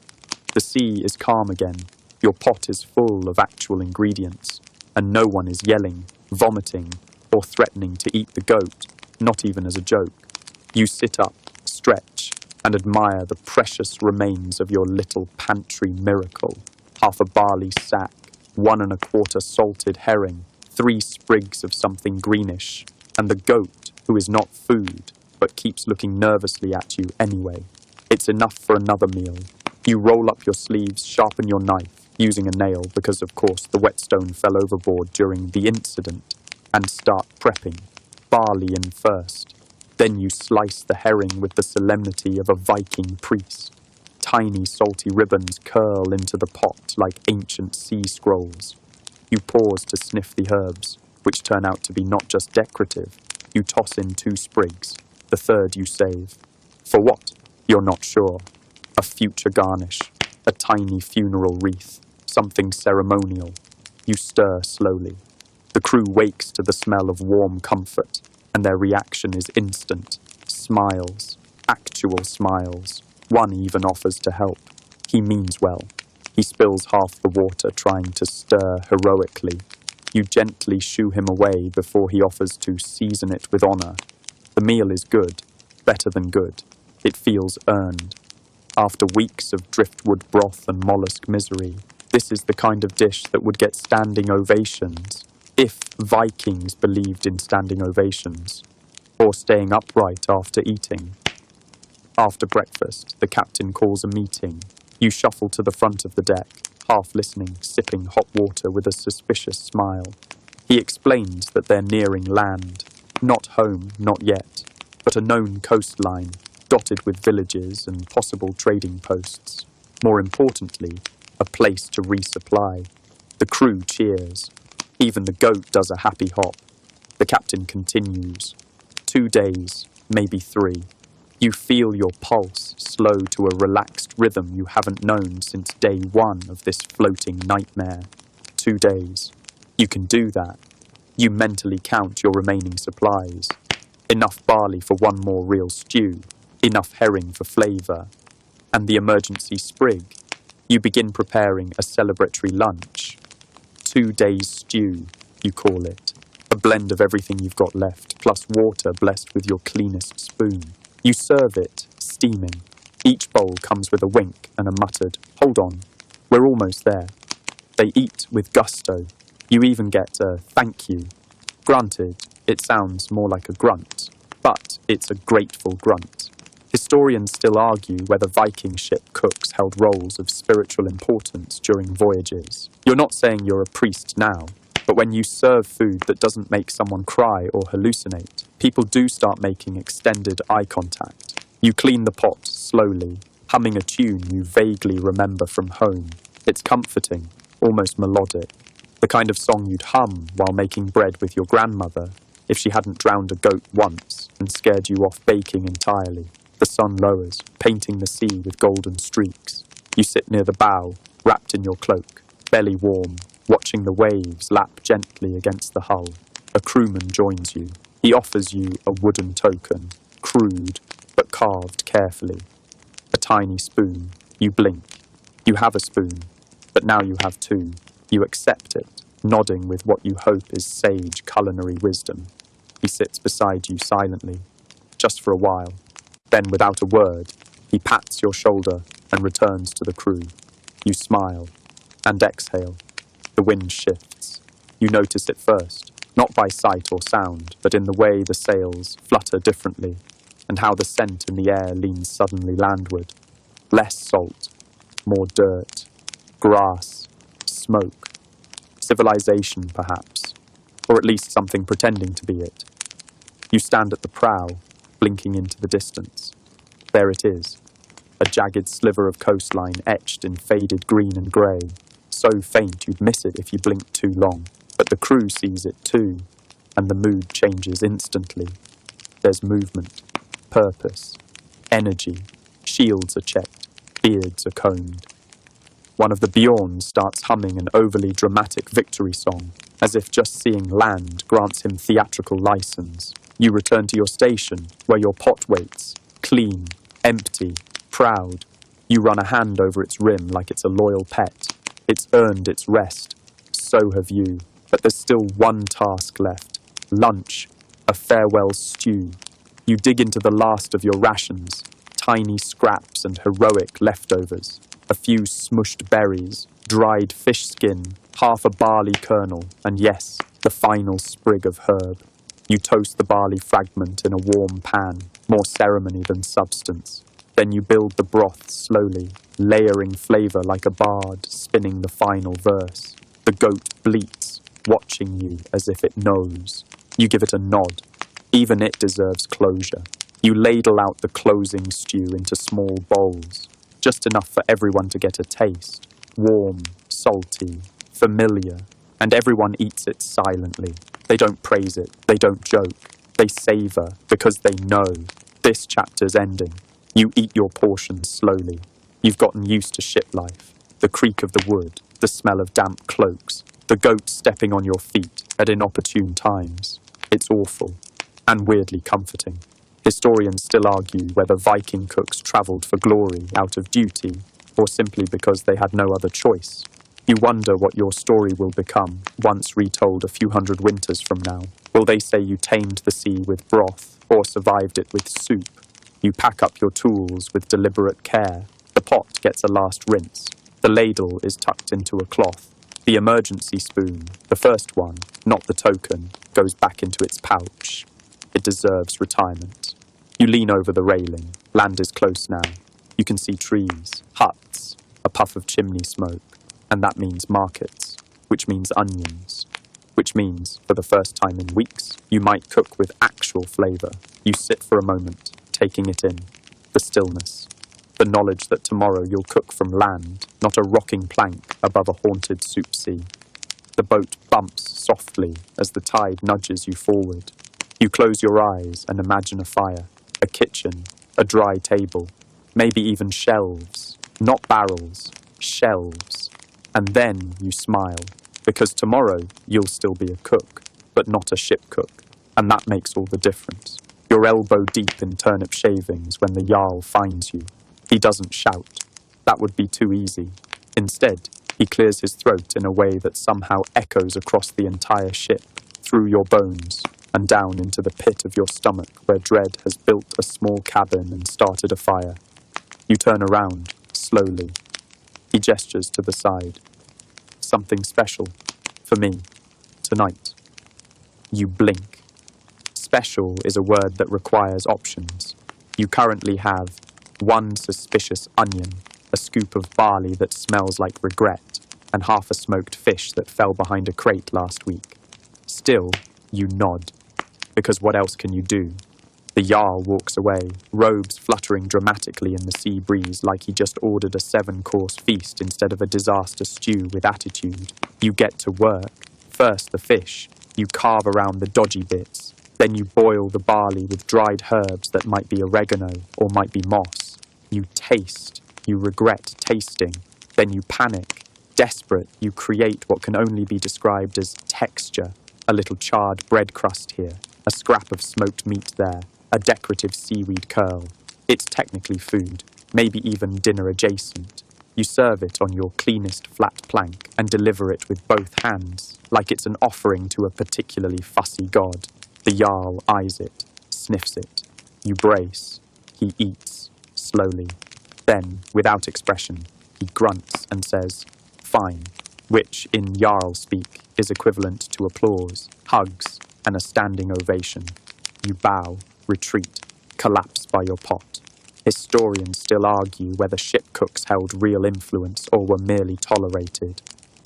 The sea is calm again. Your pot is full of actual ingredients. And no one is yelling, vomiting, or threatening to eat the goat, not even as a joke. You sit up, stretch, and admire the precious remains of your little pantry miracle. Half a barley sack, 1 1/4 salted herring, 3 sprigs of something greenish, and the goat, who is not food, but keeps looking nervously at you anyway. It's enough for another meal. You roll up your sleeves, sharpen your knife, using a nail because, of course, the whetstone fell overboard during the incident, and start prepping. Barley in first. Then you slice the herring with the solemnity of a Viking priest. Tiny salty ribbons curl into the pot like ancient sea scrolls. You pause to sniff the herbs, which turn out to be not just decorative. You toss in 2 sprigs. The third you save. For what? You're not sure. A future garnish. A tiny funeral wreath. Something ceremonial. You stir slowly. The crew wakes to the smell of warm comfort, and their reaction is instant. Smiles. Actual smiles. One even offers to help. He means well. He spills half the water trying to stir heroically. You gently shoo him away before he offers to season it with honour. The meal is good. Better than good. It feels earned. After weeks of driftwood broth and mollusk misery, this is the kind of dish that would get standing ovations, if Vikings believed in standing ovations, or staying upright after eating. After breakfast, the captain calls a meeting. You shuffle to the front of the deck, half listening, sipping hot water with a suspicious smile. He explains that they're nearing land, not home, not yet, but a known coastline, dotted with villages and possible trading posts. More importantly, a place to resupply. The crew cheers. Even the goat does a happy hop. The captain continues. 2 days, maybe 3. You feel your pulse slow to a relaxed rhythm you haven't known since day 1 of this floating nightmare. 2 days. You can do that. You mentally count your remaining supplies. Enough barley for 1 more real stew. Enough herring for flavour. And the emergency sprig. You begin preparing a celebratory lunch. 2 days stew, you call it. A blend of everything you've got left, plus water blessed with your cleanest spoon. You serve it, steaming. Each bowl comes with a wink and a muttered, "Hold on, we're almost there." They eat with gusto. You even get a "thank you." Granted, it sounds more like a grunt, but it's a grateful grunt. Historians still argue whether Viking ship cooks held roles of spiritual importance during voyages. You're not saying you're a priest now, but when you serve food that doesn't make someone cry or hallucinate, people do start making extended eye contact. You clean the pot slowly, humming a tune you vaguely remember from home. It's comforting, almost melodic. The kind of song you'd hum while making bread with your grandmother if she hadn't drowned a goat once and scared you off baking entirely. The sun lowers, painting the sea with golden streaks. You sit near the bow, wrapped in your cloak, belly warm, watching the waves lap gently against the hull. A crewman joins you. He offers you a wooden token, crude, but carved carefully. A tiny spoon. You blink. You have a spoon, but now you have 2. You accept it, nodding with what you hope is sage culinary wisdom. He sits beside you silently, just for a while. Then, without a word, he pats your shoulder and returns to the crew. You smile and exhale. The wind shifts. You notice it first, not by sight or sound, but in the way the sails flutter differently, and how the scent in the air leans suddenly landward. Less salt, more dirt, grass, smoke. civilization, perhaps, or at least something pretending to be it. You stand at the prow, blinking into the distance. There it is, a jagged sliver of coastline etched in faded green and grey, so faint you'd miss it if you blinked too long. But the crew sees it too, and the mood changes instantly. There's movement, purpose, energy, shields are checked, beards are combed. One of the Bjorns starts humming an overly dramatic victory song, as if just seeing land grants him theatrical license. You return to your station, where your pot waits, clean, empty, proud. You run a hand over its rim like it's a loyal pet. It's earned its rest. So have you. But there's still one task left. Lunch. A farewell stew. You dig into the last of your rations. Tiny scraps and heroic leftovers. A few smushed berries, dried fish skin, half a barley kernel, and yes, the final sprig of herb. You toast the barley fragment in a warm pan, more ceremony than substance. Then you build the broth slowly, layering flavour like a bard spinning the final verse. The goat bleats, watching you as if it knows. You give it a nod. Even it deserves closure. You ladle out the closing stew into small bowls, just enough for everyone to get a taste. Warm, salty, familiar, and everyone eats it silently. They don't praise it, they don't joke, they savour because they know this chapter's ending. You eat your portions slowly. You've gotten used to ship life, the creak of the wood, the smell of damp cloaks, the goat stepping on your feet at inopportune times. It's awful, and weirdly comforting. Historians still argue whether Viking cooks travelled for glory out of duty, or simply because they had no other choice. You wonder what your story will become, once retold a few hundred winters from now. Will they say you tamed the sea with broth, or survived it with soup? You pack up your tools with deliberate care. The pot gets a last rinse. The ladle is tucked into a cloth. The emergency spoon, the first one, not the token, goes back into its pouch. It deserves retirement. You lean over the railing. Land is close now. You can see trees, huts, a puff of chimney smoke. And that means markets, which means onions, which means, for the first time in weeks, you might cook with actual flavour. You sit for a moment, taking it in. The stillness. The knowledge that tomorrow you'll cook from land, not a rocking plank above a haunted soup sea. The boat bumps softly as the tide nudges you forward. You close your eyes and imagine a fire, a kitchen, a dry table, maybe even shelves, not barrels, shelves. And then you smile, because tomorrow you'll still be a cook, but not a ship cook, and that makes all the difference. You're elbow deep in turnip shavings when the Jarl finds you. He doesn't shout. That would be too easy. Instead, he clears his throat in a way that somehow echoes across the entire ship, through your bones, and down into the pit of your stomach where dread has built a small cabin and started a fire. You turn around, slowly. He gestures to the side. Something special, for me, tonight. You blink. Special is a word that requires options. You currently have one suspicious onion, a scoop of barley that smells like regret, and half a smoked fish that fell behind a crate last week. Still, you nod, because what else can you do? The Jarl walks away, robes fluttering dramatically in the sea breeze like he just ordered a 7-course feast instead of a disaster stew with attitude. You get to work. First the fish. You carve around the dodgy bits. Then you boil the barley with dried herbs that might be oregano or might be moss. You taste. You regret tasting. Then you panic. Desperate, you create what can only be described as texture. A little charred bread crust here. A scrap of smoked meat there. A decorative seaweed curl. It's technically food, maybe even dinner adjacent. You serve it on your cleanest flat plank and deliver it with both hands, like it's an offering to a particularly fussy god. The Jarl eyes it, sniffs it. You brace. He eats, slowly. Then, without expression, he grunts and says, "Fine," which, in Jarl speak, is equivalent to applause, hugs, and a standing ovation. You bow. Retreat, collapse by your pot. Historians still argue whether ship cooks held real influence or were merely tolerated.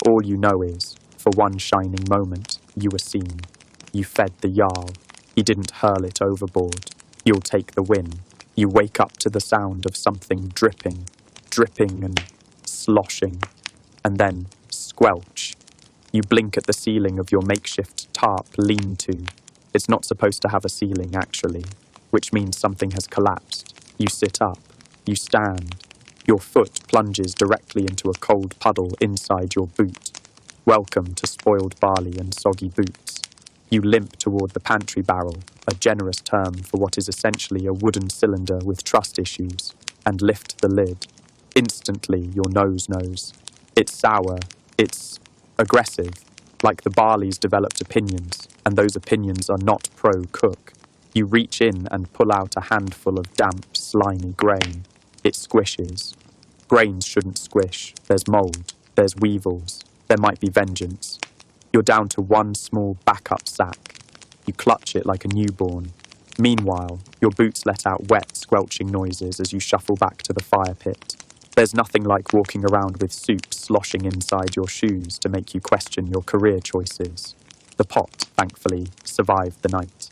All you know is, For one shining moment, you were seen. You fed the Jarl. He didn't hurl it overboard. You'll take the win. You wake up to the sound of something dripping and sloshing, and then squelch. You blink at the ceiling of your makeshift tarp lean-to. It's not supposed to have a ceiling, actually, which means something has collapsed. You sit up. You stand. Your foot plunges directly into a cold puddle inside your boot. Welcome to spoiled barley and soggy boots. You limp toward the pantry barrel, a generous term for what is essentially a wooden cylinder with trust issues, and lift the lid. Instantly, your nose knows. It's sour. It's aggressive, like the barley's developed opinions, and those opinions are not pro-cook. You reach in and pull out a handful of damp, slimy grain. It squishes. Grains shouldn't squish. There's mold. There's weevils. There might be vengeance. You're down to one small backup sack. You clutch it like a newborn. Meanwhile, your boots let out wet, squelching noises as you shuffle back to the fire pit. There's nothing like walking around with soup sloshing inside your shoes to make you question your career choices. The pot, thankfully, survived the night.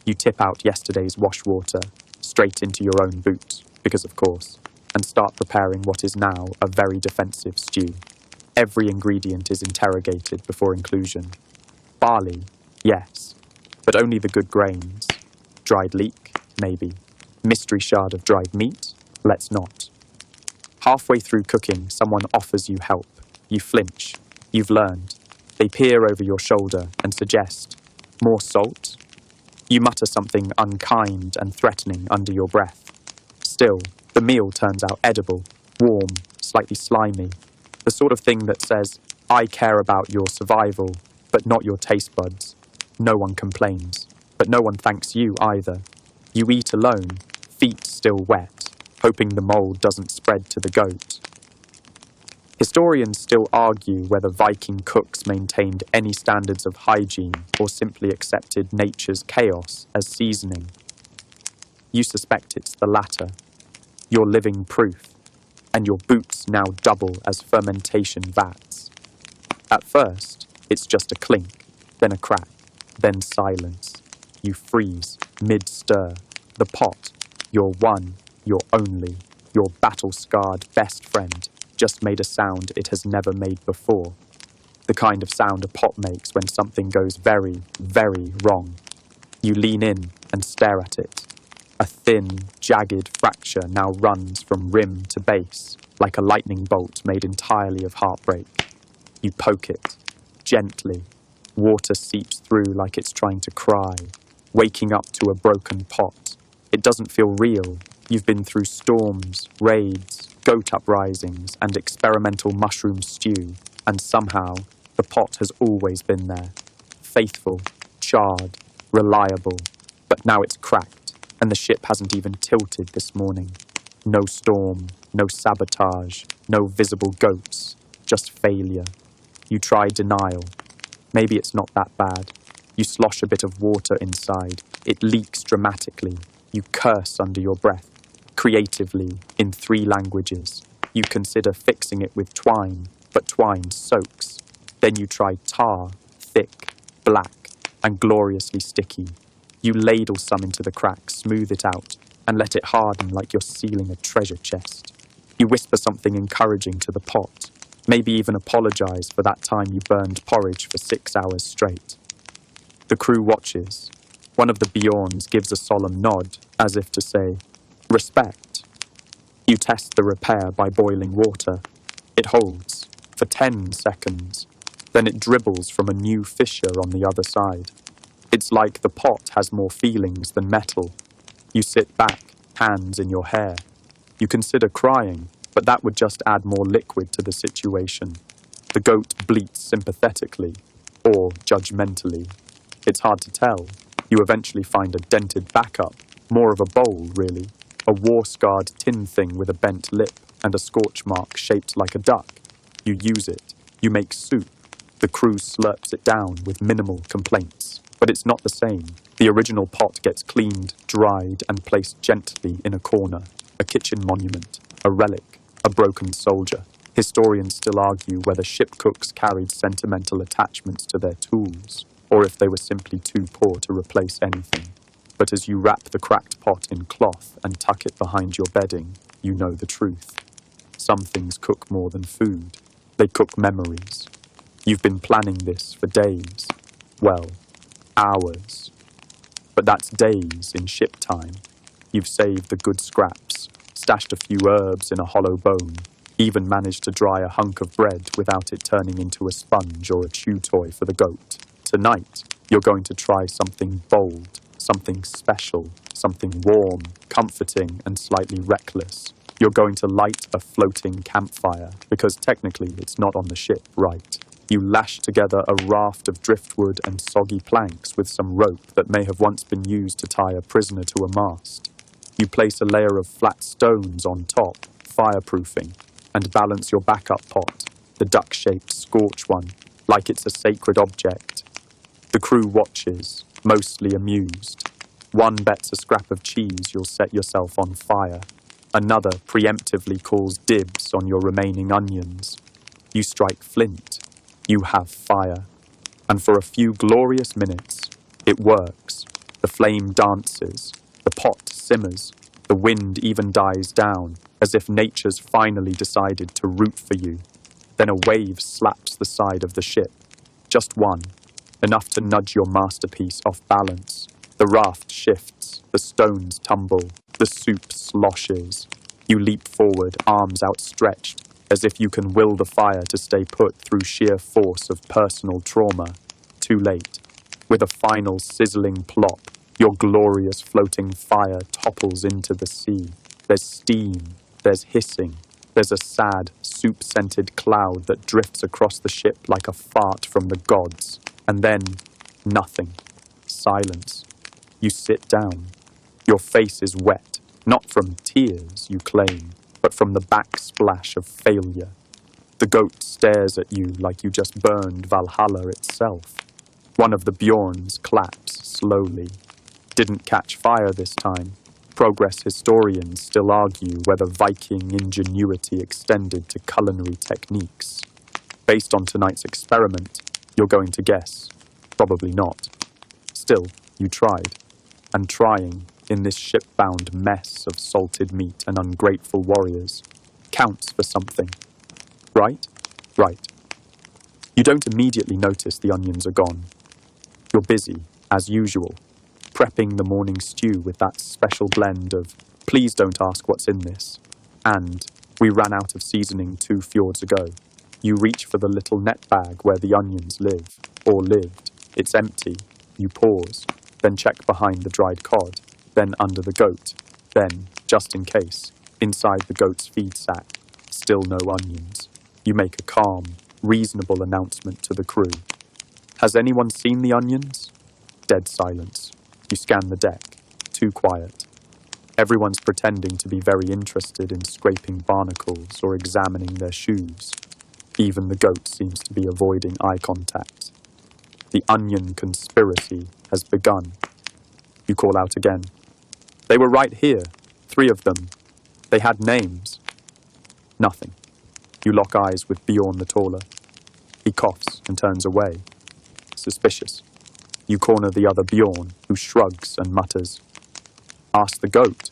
You tip out yesterday's wash water straight into your own boot, because of course, and start preparing what is now a very defensive stew. Every ingredient is interrogated before inclusion. Barley, yes, but only the good grains. Dried leek, maybe. Mystery shard of dried meat, let's not. Halfway through cooking, someone offers you help. You flinch. You've learned. They peer over your shoulder and suggest, more salt? You mutter something unkind and threatening under your breath. Still, the meal turns out edible, warm, slightly slimy. The sort of thing that says, I care about your survival, but not your taste buds. No one complains, but no one thanks you either. You eat alone, feet still wet, hoping the mold doesn't spread to the goat. Historians still argue whether Viking cooks maintained any standards of hygiene or simply accepted nature's chaos as seasoning. You suspect it's the latter. You're living proof, and your boots now double as fermentation vats. At first, it's just a clink, then a crack, then silence. You freeze, mid-stir. The pot, your one, your only, your battle-scarred best friend, just made a sound it has never made before. The kind of sound a pot makes when something goes very, very wrong. You lean in and stare at it. A thin, jagged fracture now runs from rim to base, like a lightning bolt made entirely of heartbreak. You poke it, gently. Water seeps through like it's trying to cry, waking up to a broken pot. It doesn't feel real. You've been through storms, raids, goat uprisings, and experimental mushroom stew, and somehow the pot has always been there. Faithful, charred, reliable. But now it's cracked, and the ship hasn't even tilted this morning. No storm, no sabotage, no visible goats, just failure. You try denial. Maybe it's not that bad. You slosh a bit of water inside. It leaks dramatically. You curse under your breath. Creatively, in 3 languages. You consider fixing it with twine, but twine soaks. Then you try tar, thick, black, and gloriously sticky. You ladle some into the crack, smooth it out, and let it harden like you're sealing a treasure chest. You whisper something encouraging to the pot, maybe even apologize for that time you burned porridge for 6 hours straight. The crew watches. One of the Bjorns gives a solemn nod, as if to say, respect. You test the repair by boiling water. It holds for 10 seconds. Then it dribbles from a new fissure on the other side. It's like the pot has more feelings than metal. You sit back, hands in your hair. You consider crying, but that would just add more liquid to the situation. The goat bleats sympathetically, or judgmentally. It's hard to tell. You eventually find a dented backup, more of a bowl, really. A war-scarred tin thing with a bent lip and a scorch mark shaped like a duck. You use it. You make soup. The crew slurps it down with minimal complaints. But it's not the same. The original pot gets cleaned, dried, and placed gently in a corner. A kitchen monument. A relic. A broken soldier. Historians still argue whether ship cooks carried sentimental attachments to their tools, or if they were simply too poor to replace anything. But as you wrap the cracked pot in cloth and tuck it behind your bedding, you know the truth. Some things cook more than food. They cook memories. You've been planning this for days. Well, hours. But that's days in ship time. You've saved the good scraps, stashed a few herbs in a hollow bone, even managed to dry a hunk of bread without it turning into a sponge or a chew toy for the goat. Tonight, you're going to try something bold, something special, something warm, comforting, and slightly reckless. You're going to light a floating campfire, because technically it's not on the ship, right? You lash together a raft of driftwood and soggy planks with some rope that may have once been used to tie a prisoner to a mast. You place a layer of flat stones on top, fireproofing, and balance your backup pot, the duck-shaped scorch one, like it's a sacred object. The crew watches, mostly amused. One bets a scrap of cheese you'll set yourself on fire. Another preemptively calls dibs on your remaining onions. You strike flint. You have fire. And for a few glorious minutes, it works. The flame dances. The pot simmers. The wind even dies down, as if nature's finally decided to root for you. Then a wave slaps the side of the ship. Just one. Enough to nudge your masterpiece off balance. The raft shifts. The stones tumble. The soup sloshes. You leap forward, arms outstretched, as if you can will the fire to stay put through sheer force of personal trauma. Too late. With a final sizzling plop, your glorious floating fire topples into the sea. There's steam, there's hissing, there's a sad, soup-scented cloud that drifts across the ship like a fart from the gods. And then, nothing. Silence. You sit down. Your face is wet, not from tears, you claim, but from the backsplash of failure. The goat stares at you like you just burned Valhalla itself. One of the Bjorns claps slowly. Didn't catch fire this time. Progress historians still argue whether Viking ingenuity extended to culinary techniques. Based on tonight's experiment, you're going to guess. Probably not. Still, you tried. And trying, in this ship-bound mess of salted meat and ungrateful warriors, counts for something. Right? Right. You don't immediately notice the onions are gone. You're busy, as usual, prepping the morning stew with that special blend of "please don't ask what's in this" and "we ran out of seasoning 2 fjords ago." You reach for the little net bag where the onions live, or lived. It's empty. You pause, then check behind the dried cod, then under the goat, then, just in case, inside the goat's feed sack. Still no onions. You make a calm, reasonable announcement to the crew. Has anyone seen the onions? Dead silence. You scan the deck. Too quiet. Everyone's pretending to be very interested in scraping barnacles or examining their shoes. Even the goat seems to be avoiding eye contact. The onion conspiracy has begun. You call out again. They were right here. 3 of them. They had names. Nothing. You lock eyes with Bjorn the taller. He coughs and turns away. Suspicious. You corner the other Bjorn, who shrugs and mutters. Ask the goat.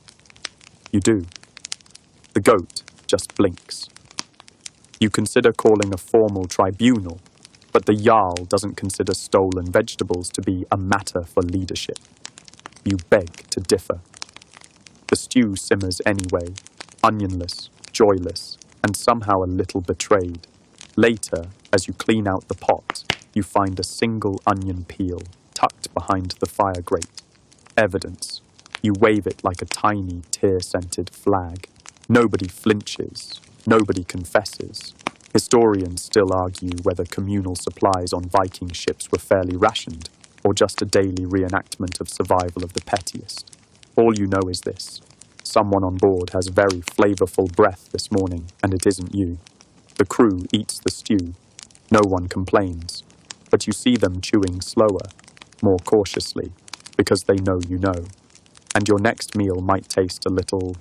You do. The goat just blinks. You consider calling a formal tribunal, but the Jarl doesn't consider stolen vegetables to be a matter for leadership. You beg to differ. The stew simmers anyway, onionless, joyless, and somehow a little betrayed. Later, as you clean out the pot, you find a single onion peel tucked behind the fire grate. Evidence. You wave it like a tiny, tear-scented flag. Nobody flinches. Nobody confesses. Historians still argue whether communal supplies on Viking ships were fairly rationed, or just a daily reenactment of survival of the pettiest. All you know is this. Someone on board has very flavorful breath this morning, and it isn't you. The crew eats the stew. No one complains. But you see them chewing slower, more cautiously, because they know you know. And your next meal might taste a little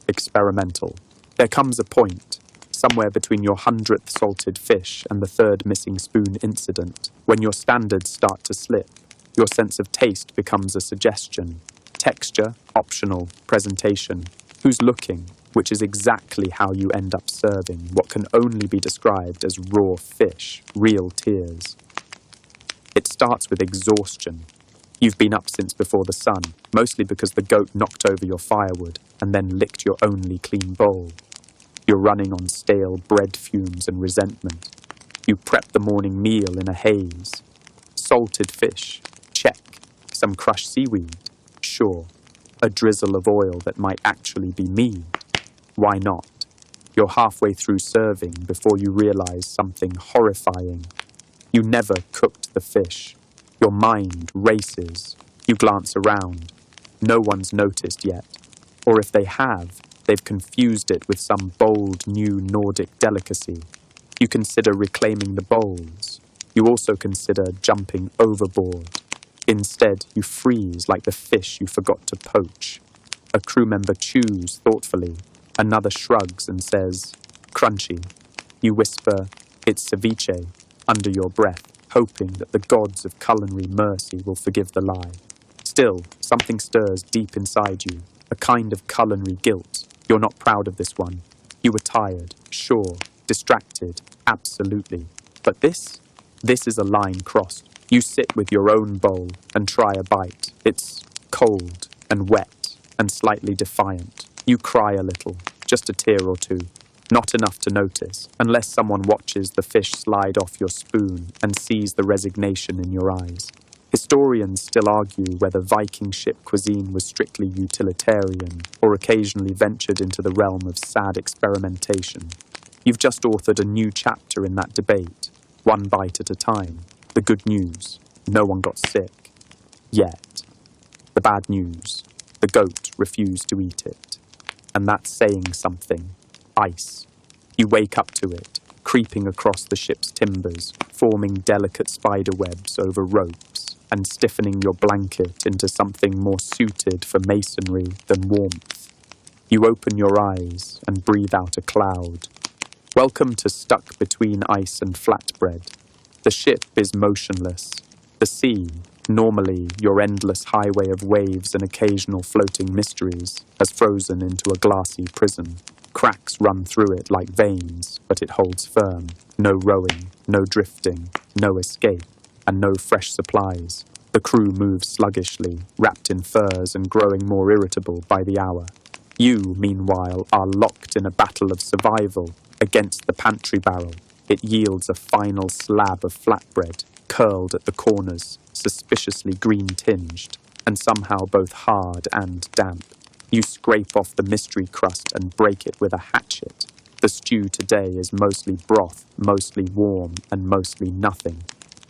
experimental. There comes a point, somewhere between your 100th salted fish and the 3rd missing spoon incident, when your standards start to slip. Your sense of taste becomes a suggestion. Texture, optional. Presentation, who's looking, which is exactly how you end up serving what can only be described as raw fish, real tears. It starts with exhaustion. You've been up since before the sun, mostly because the goat knocked over your firewood and then licked your only clean bowl. You're running on stale bread fumes and resentment. You prep the morning meal in a haze. Salted fish, check. Some crushed seaweed, sure. A drizzle of oil that might actually be mead. Why not? You're halfway through serving before you realize something horrifying. You never cooked the fish. Your mind races. You glance around. No one's noticed yet. Or if they have, they've confused it with some bold new Nordic delicacy. You consider reclaiming the bowls. You also consider jumping overboard. Instead, you freeze like the fish you forgot to poach. A crew member chews thoughtfully. Another shrugs and says, crunchy. You whisper, it's ceviche, under your breath, hoping that the gods of culinary mercy will forgive the lie. Still, something stirs deep inside you, a kind of culinary guilt. You're not proud of this one. You were tired, sure, distracted, absolutely. But this is a line crossed. You sit with your own bowl and try a bite. It's cold and wet and slightly defiant. You cry a little, just a tear or two. Not enough to notice, unless someone watches the fish slide off your spoon and sees the resignation in your eyes. Historians still argue whether Viking ship cuisine was strictly utilitarian or occasionally ventured into the realm of sad experimentation. You've just authored a new chapter in that debate, one bite at a time. The good news, no one got sick. Yet. The bad news, the goat refused to eat it. And that's saying something. Ice. You wake up to it, creeping across the ship's timbers, forming delicate spider webs over ropes, and stiffening your blanket into something more suited for masonry than warmth. You open your eyes and breathe out a cloud. Welcome to Stuck Between Ice and Flatbread. The ship is motionless. The sea, normally your endless highway of waves and occasional floating mysteries, has frozen into a glassy prison. Cracks run through it like veins, but it holds firm. No rowing, no drifting, no escape, and no fresh supplies. The crew moves sluggishly, wrapped in furs and growing more irritable by the hour. You, meanwhile, are locked in a battle of survival against the pantry barrel. It yields a final slab of flatbread, curled at the corners, suspiciously green-tinged, and somehow both hard and damp. You scrape off the mystery crust and break it with a hatchet. The stew today is mostly broth, mostly warm, and mostly nothing.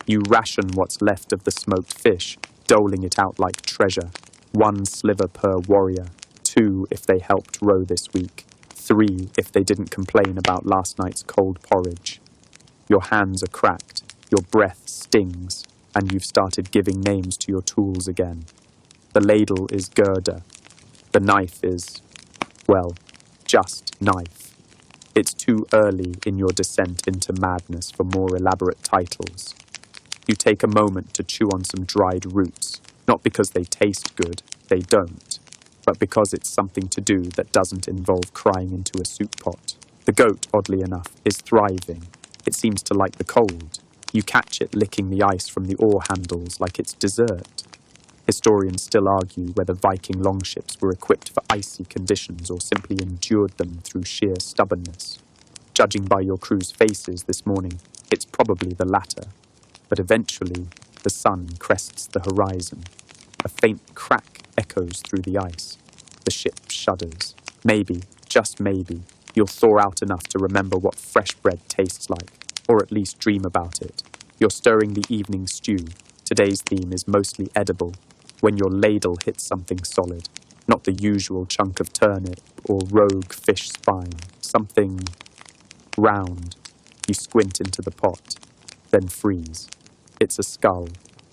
You ration what's left of the smoked fish, doling it out like treasure. 1 sliver per warrior, 2 if they helped row this week, 3 if they didn't complain about last night's cold porridge. Your hands are cracked, your breath stings, and you've started giving names to your tools again. The ladle is girder. The knife is, well, just knife. It's too early in your descent into madness for more elaborate titles. You take a moment to chew on some dried roots, not because they taste good, they don't, but because it's something to do that doesn't involve crying into a soup pot. The goat, oddly enough, is thriving. It seems to like the cold. You catch it licking the ice from the oar handles like it's dessert. Historians still argue whether Viking longships were equipped for icy conditions or simply endured them through sheer stubbornness. Judging by your crew's faces this morning, it's probably the latter. But eventually, the sun crests the horizon. A faint crack echoes through the ice. The ship shudders. Maybe, just maybe, you'll thaw out enough to remember what fresh bread tastes like, or at least dream about it. You're stirring the evening stew. Today's theme is mostly edible. When your ladle hits something solid, not the usual chunk of turnip or rogue fish spine, something round. You squint into the pot, then freeze. It's a skull,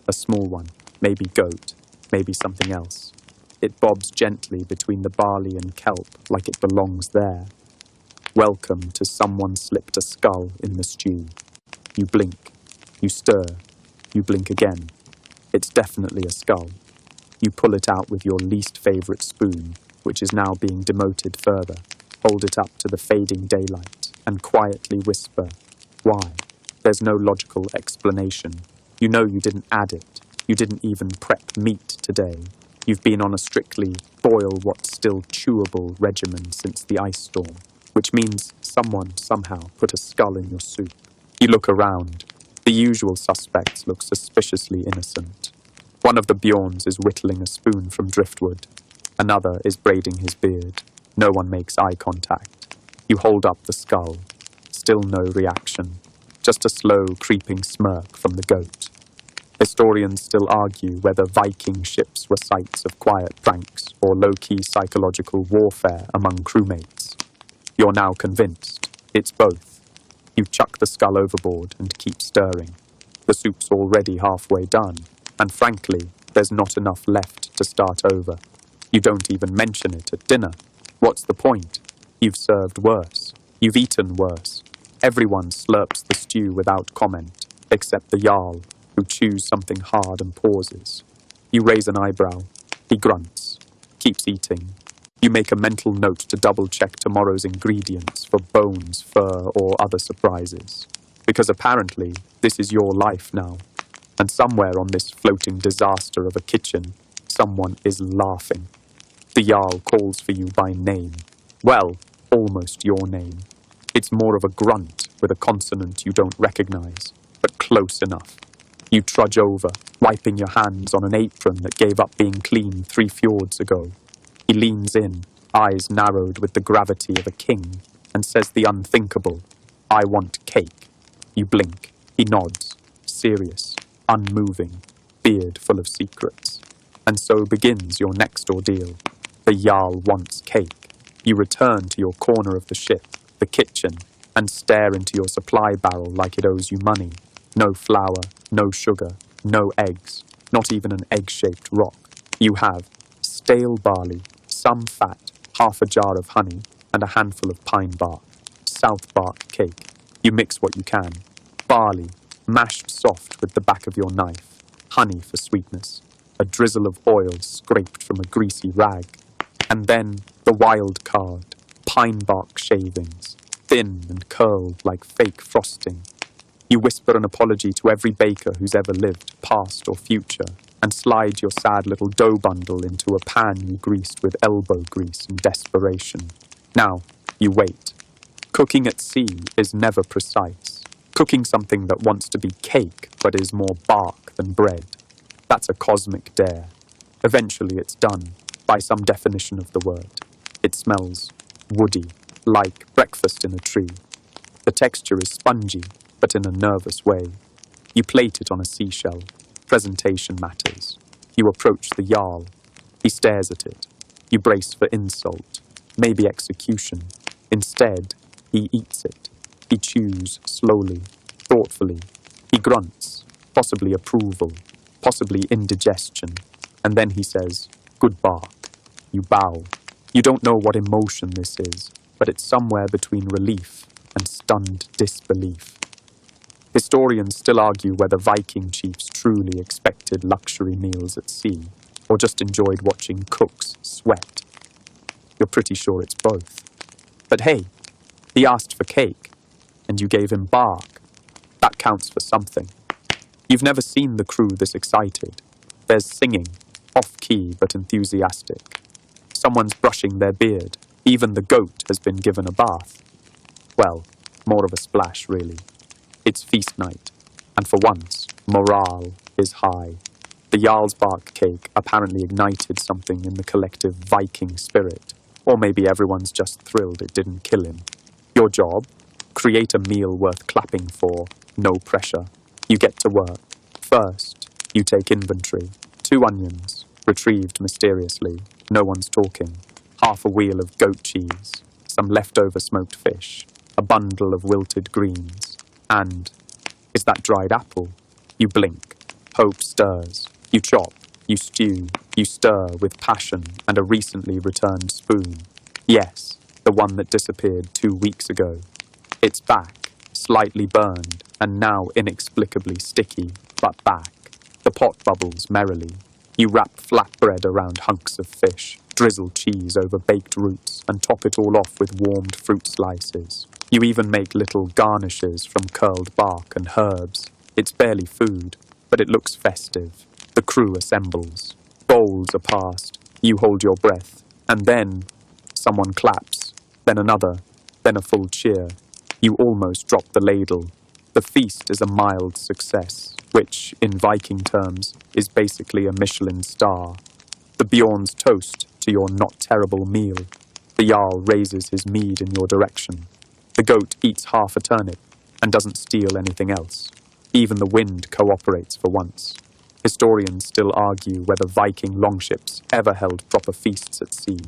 a small one, maybe goat, maybe something else. It bobs gently between the barley and kelp like it belongs there. Welcome to someone slipped a skull in the stew. You blink. You stir. You blink again. It's definitely a skull. You pull it out with your least favourite spoon, which is now being demoted further, hold it up to the fading daylight, and quietly whisper, "Why?" There's no logical explanation. You know you didn't add it. You didn't even prep meat today. You've been on a strictly boil what's still chewable regimen since the ice storm, which means someone somehow put a skull in your soup. You look around. The usual suspects look suspiciously innocent. One of the Bjorns is whittling a spoon from driftwood. Another is braiding his beard. No one makes eye contact. You hold up the skull. Still no reaction. Just a slow, creeping smirk from the goat. Historians still argue whether Viking ships were sites of quiet pranks or low-key psychological warfare among crewmates. You're now convinced. It's both. You chuck the skull overboard and keep stirring. The soup's already halfway done, and frankly, there's not enough left to start over. You don't even mention it at dinner. What's the point? You've served worse. You've eaten worse. Everyone slurps the stew without comment, except the Jarl, who chews something hard and pauses. You raise an eyebrow. He grunts, keeps eating. You make a mental note to double-check tomorrow's ingredients for bones, fur, or other surprises. Because apparently, this is your life now. And somewhere on this floating disaster of a kitchen, someone is laughing. The Jarl calls for you by name. Well, almost your name. It's more of a grunt with a consonant you don't recognize, but close enough. You trudge over, wiping your hands on an apron that gave up being clean 3 fjords ago. He leans in, eyes narrowed with the gravity of a king, and says the unthinkable, "I want cake." You blink. He nods, serious, unmoving, beard full of secrets. And so begins your next ordeal. The Jarl wants cake. You return to your corner of the ship, the kitchen, and stare into your supply barrel like it owes you money. No flour, no sugar, no eggs, not even an egg-shaped rock. You have stale barley, some fat, half a jar of honey, and a handful of pine bark. South bark cake. You mix what you can. Barley, mashed soft with the back of your knife. Honey for sweetness. A drizzle of oil scraped from a greasy rag. And then the wild card, pine bark shavings, thin and curled like fake frosting. You whisper an apology to every baker who's ever lived, past or future, and slide your sad little dough bundle into a pan you greased with elbow grease in desperation. Now, you wait. Cooking at sea is never precise. Cooking something that wants to be cake but is more bark than bread. That's a cosmic dare. Eventually it's done, by some definition of the word. It smells woody, like breakfast in a tree. The texture is spongy, but in a nervous way. You plate it on a seashell. Presentation matters. You approach the Jarl. He stares at it. You brace for insult, maybe execution. Instead, he eats it. He chews slowly, thoughtfully. He grunts, possibly approval, possibly indigestion. And then he says, "Good bark." You bow. You don't know what emotion this is, but it's somewhere between relief and stunned disbelief. Historians still argue whether Viking chiefs truly expected luxury meals at sea, or just enjoyed watching cooks sweat. You're pretty sure it's both. But hey, he asked for cake, and you gave him bark. That counts for something. You've never seen the crew this excited. There's singing, off-key but enthusiastic. Someone's brushing their beard. Even the goat has been given a bath. Well, more of a splash, really. It's feast night, and for once, morale is high. The Jarl's bark cake apparently ignited something in the collective Viking spirit, or maybe everyone's just thrilled it didn't kill him. Your job? Create a meal worth clapping for, no pressure. You get to work. First, you take inventory. 2 onions, retrieved mysteriously, no one's talking. Half a wheel of goat cheese, some leftover smoked fish, a bundle of wilted greens. And, is that dried apple? You blink. Hope stirs. You chop. You stew. You stir with passion and a recently returned spoon. Yes, the one that disappeared 2 weeks ago. It's back, slightly burned, and now inexplicably sticky, but back. The pot bubbles merrily. You wrap flatbread around hunks of fish, drizzle cheese over baked roots, and top it all off with warmed fruit slices. You even make little garnishes from curled bark and herbs. It's barely food, but it looks festive. The crew assembles. Bowls are passed. You hold your breath. And then someone claps. Then another. Then a full cheer. You almost drop the ladle. The feast is a mild success, which, in Viking terms, is basically a Michelin star. The Bjorn's toast to your not-terrible meal. The Jarl raises his mead in your direction. The goat eats half a turnip and doesn't steal anything else. Even the wind cooperates for once. Historians still argue whether Viking longships ever held proper feasts at sea,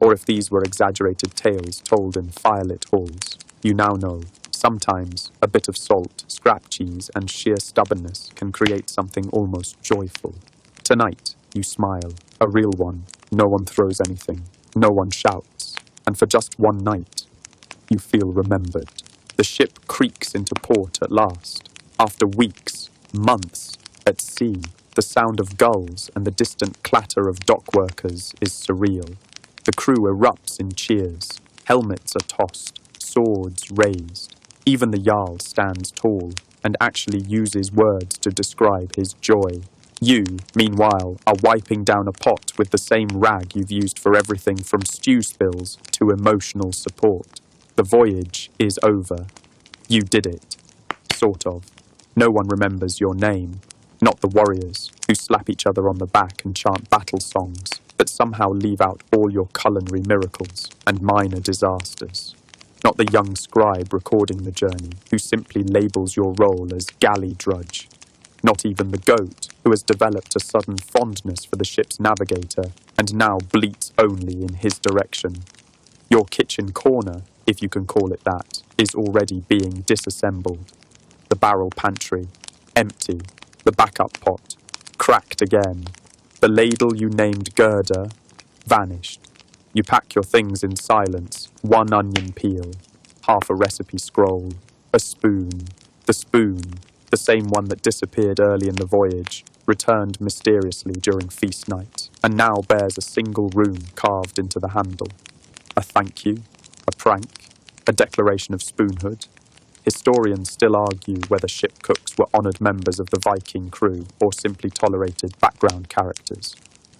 or if these were exaggerated tales told in firelit halls. You now know, sometimes a bit of salt, scrap cheese, and sheer stubbornness can create something almost joyful. Tonight, you smile, a real one. No one throws anything. No one shouts. And for just one night, you feel remembered. The ship creaks into port at last. After weeks, months, at sea, the sound of gulls and the distant clatter of dock workers is surreal. The crew erupts in cheers. Helmets are tossed, swords raised. Even the Jarl stands tall and actually uses words to describe his joy. You, meanwhile, are wiping down a pot with the same rag you've used for everything from stew spills to emotional support. The voyage is over. You did it. Sort of. No one remembers your name. Not the warriors, who slap each other on the back and chant battle songs, but somehow leave out all your culinary miracles and minor disasters. Not the young scribe recording the journey, who simply labels your role as galley drudge. Not even the goat, who has developed a sudden fondness for the ship's navigator and now bleats only in his direction. Your kitchen corner, if you can call it that, is already being disassembled. The barrel pantry, empty. The backup pot, cracked again. The ladle you named girder, vanished. You pack your things in silence, one onion peel, half a recipe scroll, a spoon. The spoon, the same one that disappeared early in the voyage, returned mysteriously during feast night, and now bears a single rune carved into the handle. A thank you, a prank, a declaration of spoonhood. Historians still argue whether ship cooks were honoured members of the Viking crew or simply tolerated background characters.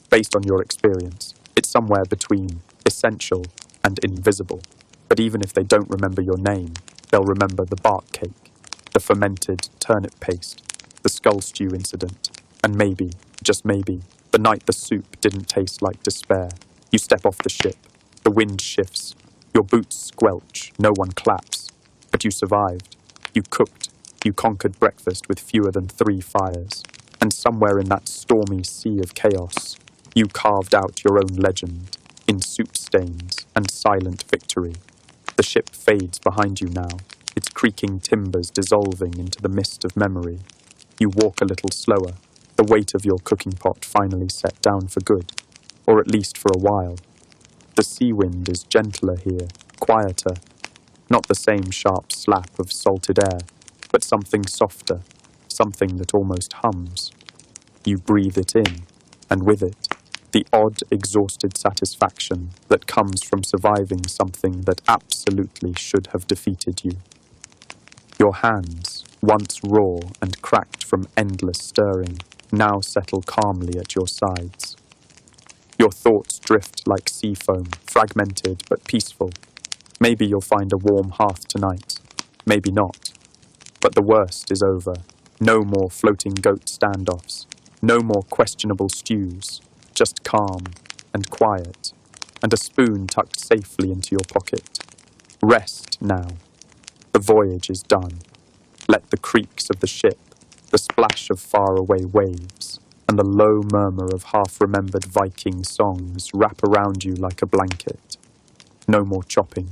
Based on your experience, it's somewhere between essential and invisible. But even if they don't remember your name, they'll remember the bark cake, the fermented turnip paste, the skull stew incident, and maybe, just maybe, the night the soup didn't taste like despair. You step off the ship, the wind shifts, your boots squelch, no one claps. But you survived. You cooked. You conquered breakfast with fewer than 3 fires. And somewhere in that stormy sea of chaos, you carved out your own legend, in soup stains and silent victory. The ship fades behind you now, its creaking timbers dissolving into the mist of memory. You walk a little slower, the weight of your cooking pot finally set down for good, or at least for a while. The sea wind is gentler here, quieter. Not the same sharp slap of salted air, but something softer, something that almost hums. You breathe it in, and with it, the odd, exhausted satisfaction that comes from surviving something that absolutely should have defeated you. Your hands, once raw and cracked from endless stirring, now settle calmly at your sides. Your thoughts drift like sea foam, fragmented but peaceful. Maybe you'll find a warm hearth tonight. Maybe not. But the worst is over. No more floating goat standoffs. No more questionable stews. Just calm and quiet. And a spoon tucked safely into your pocket. Rest now. The voyage is done. Let the creaks of the ship, the splash of faraway waves, and the low murmur of half-remembered Viking songs wrap around you like a blanket. No more chopping.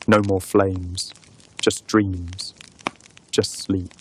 No more flames, just dreams, just sleep.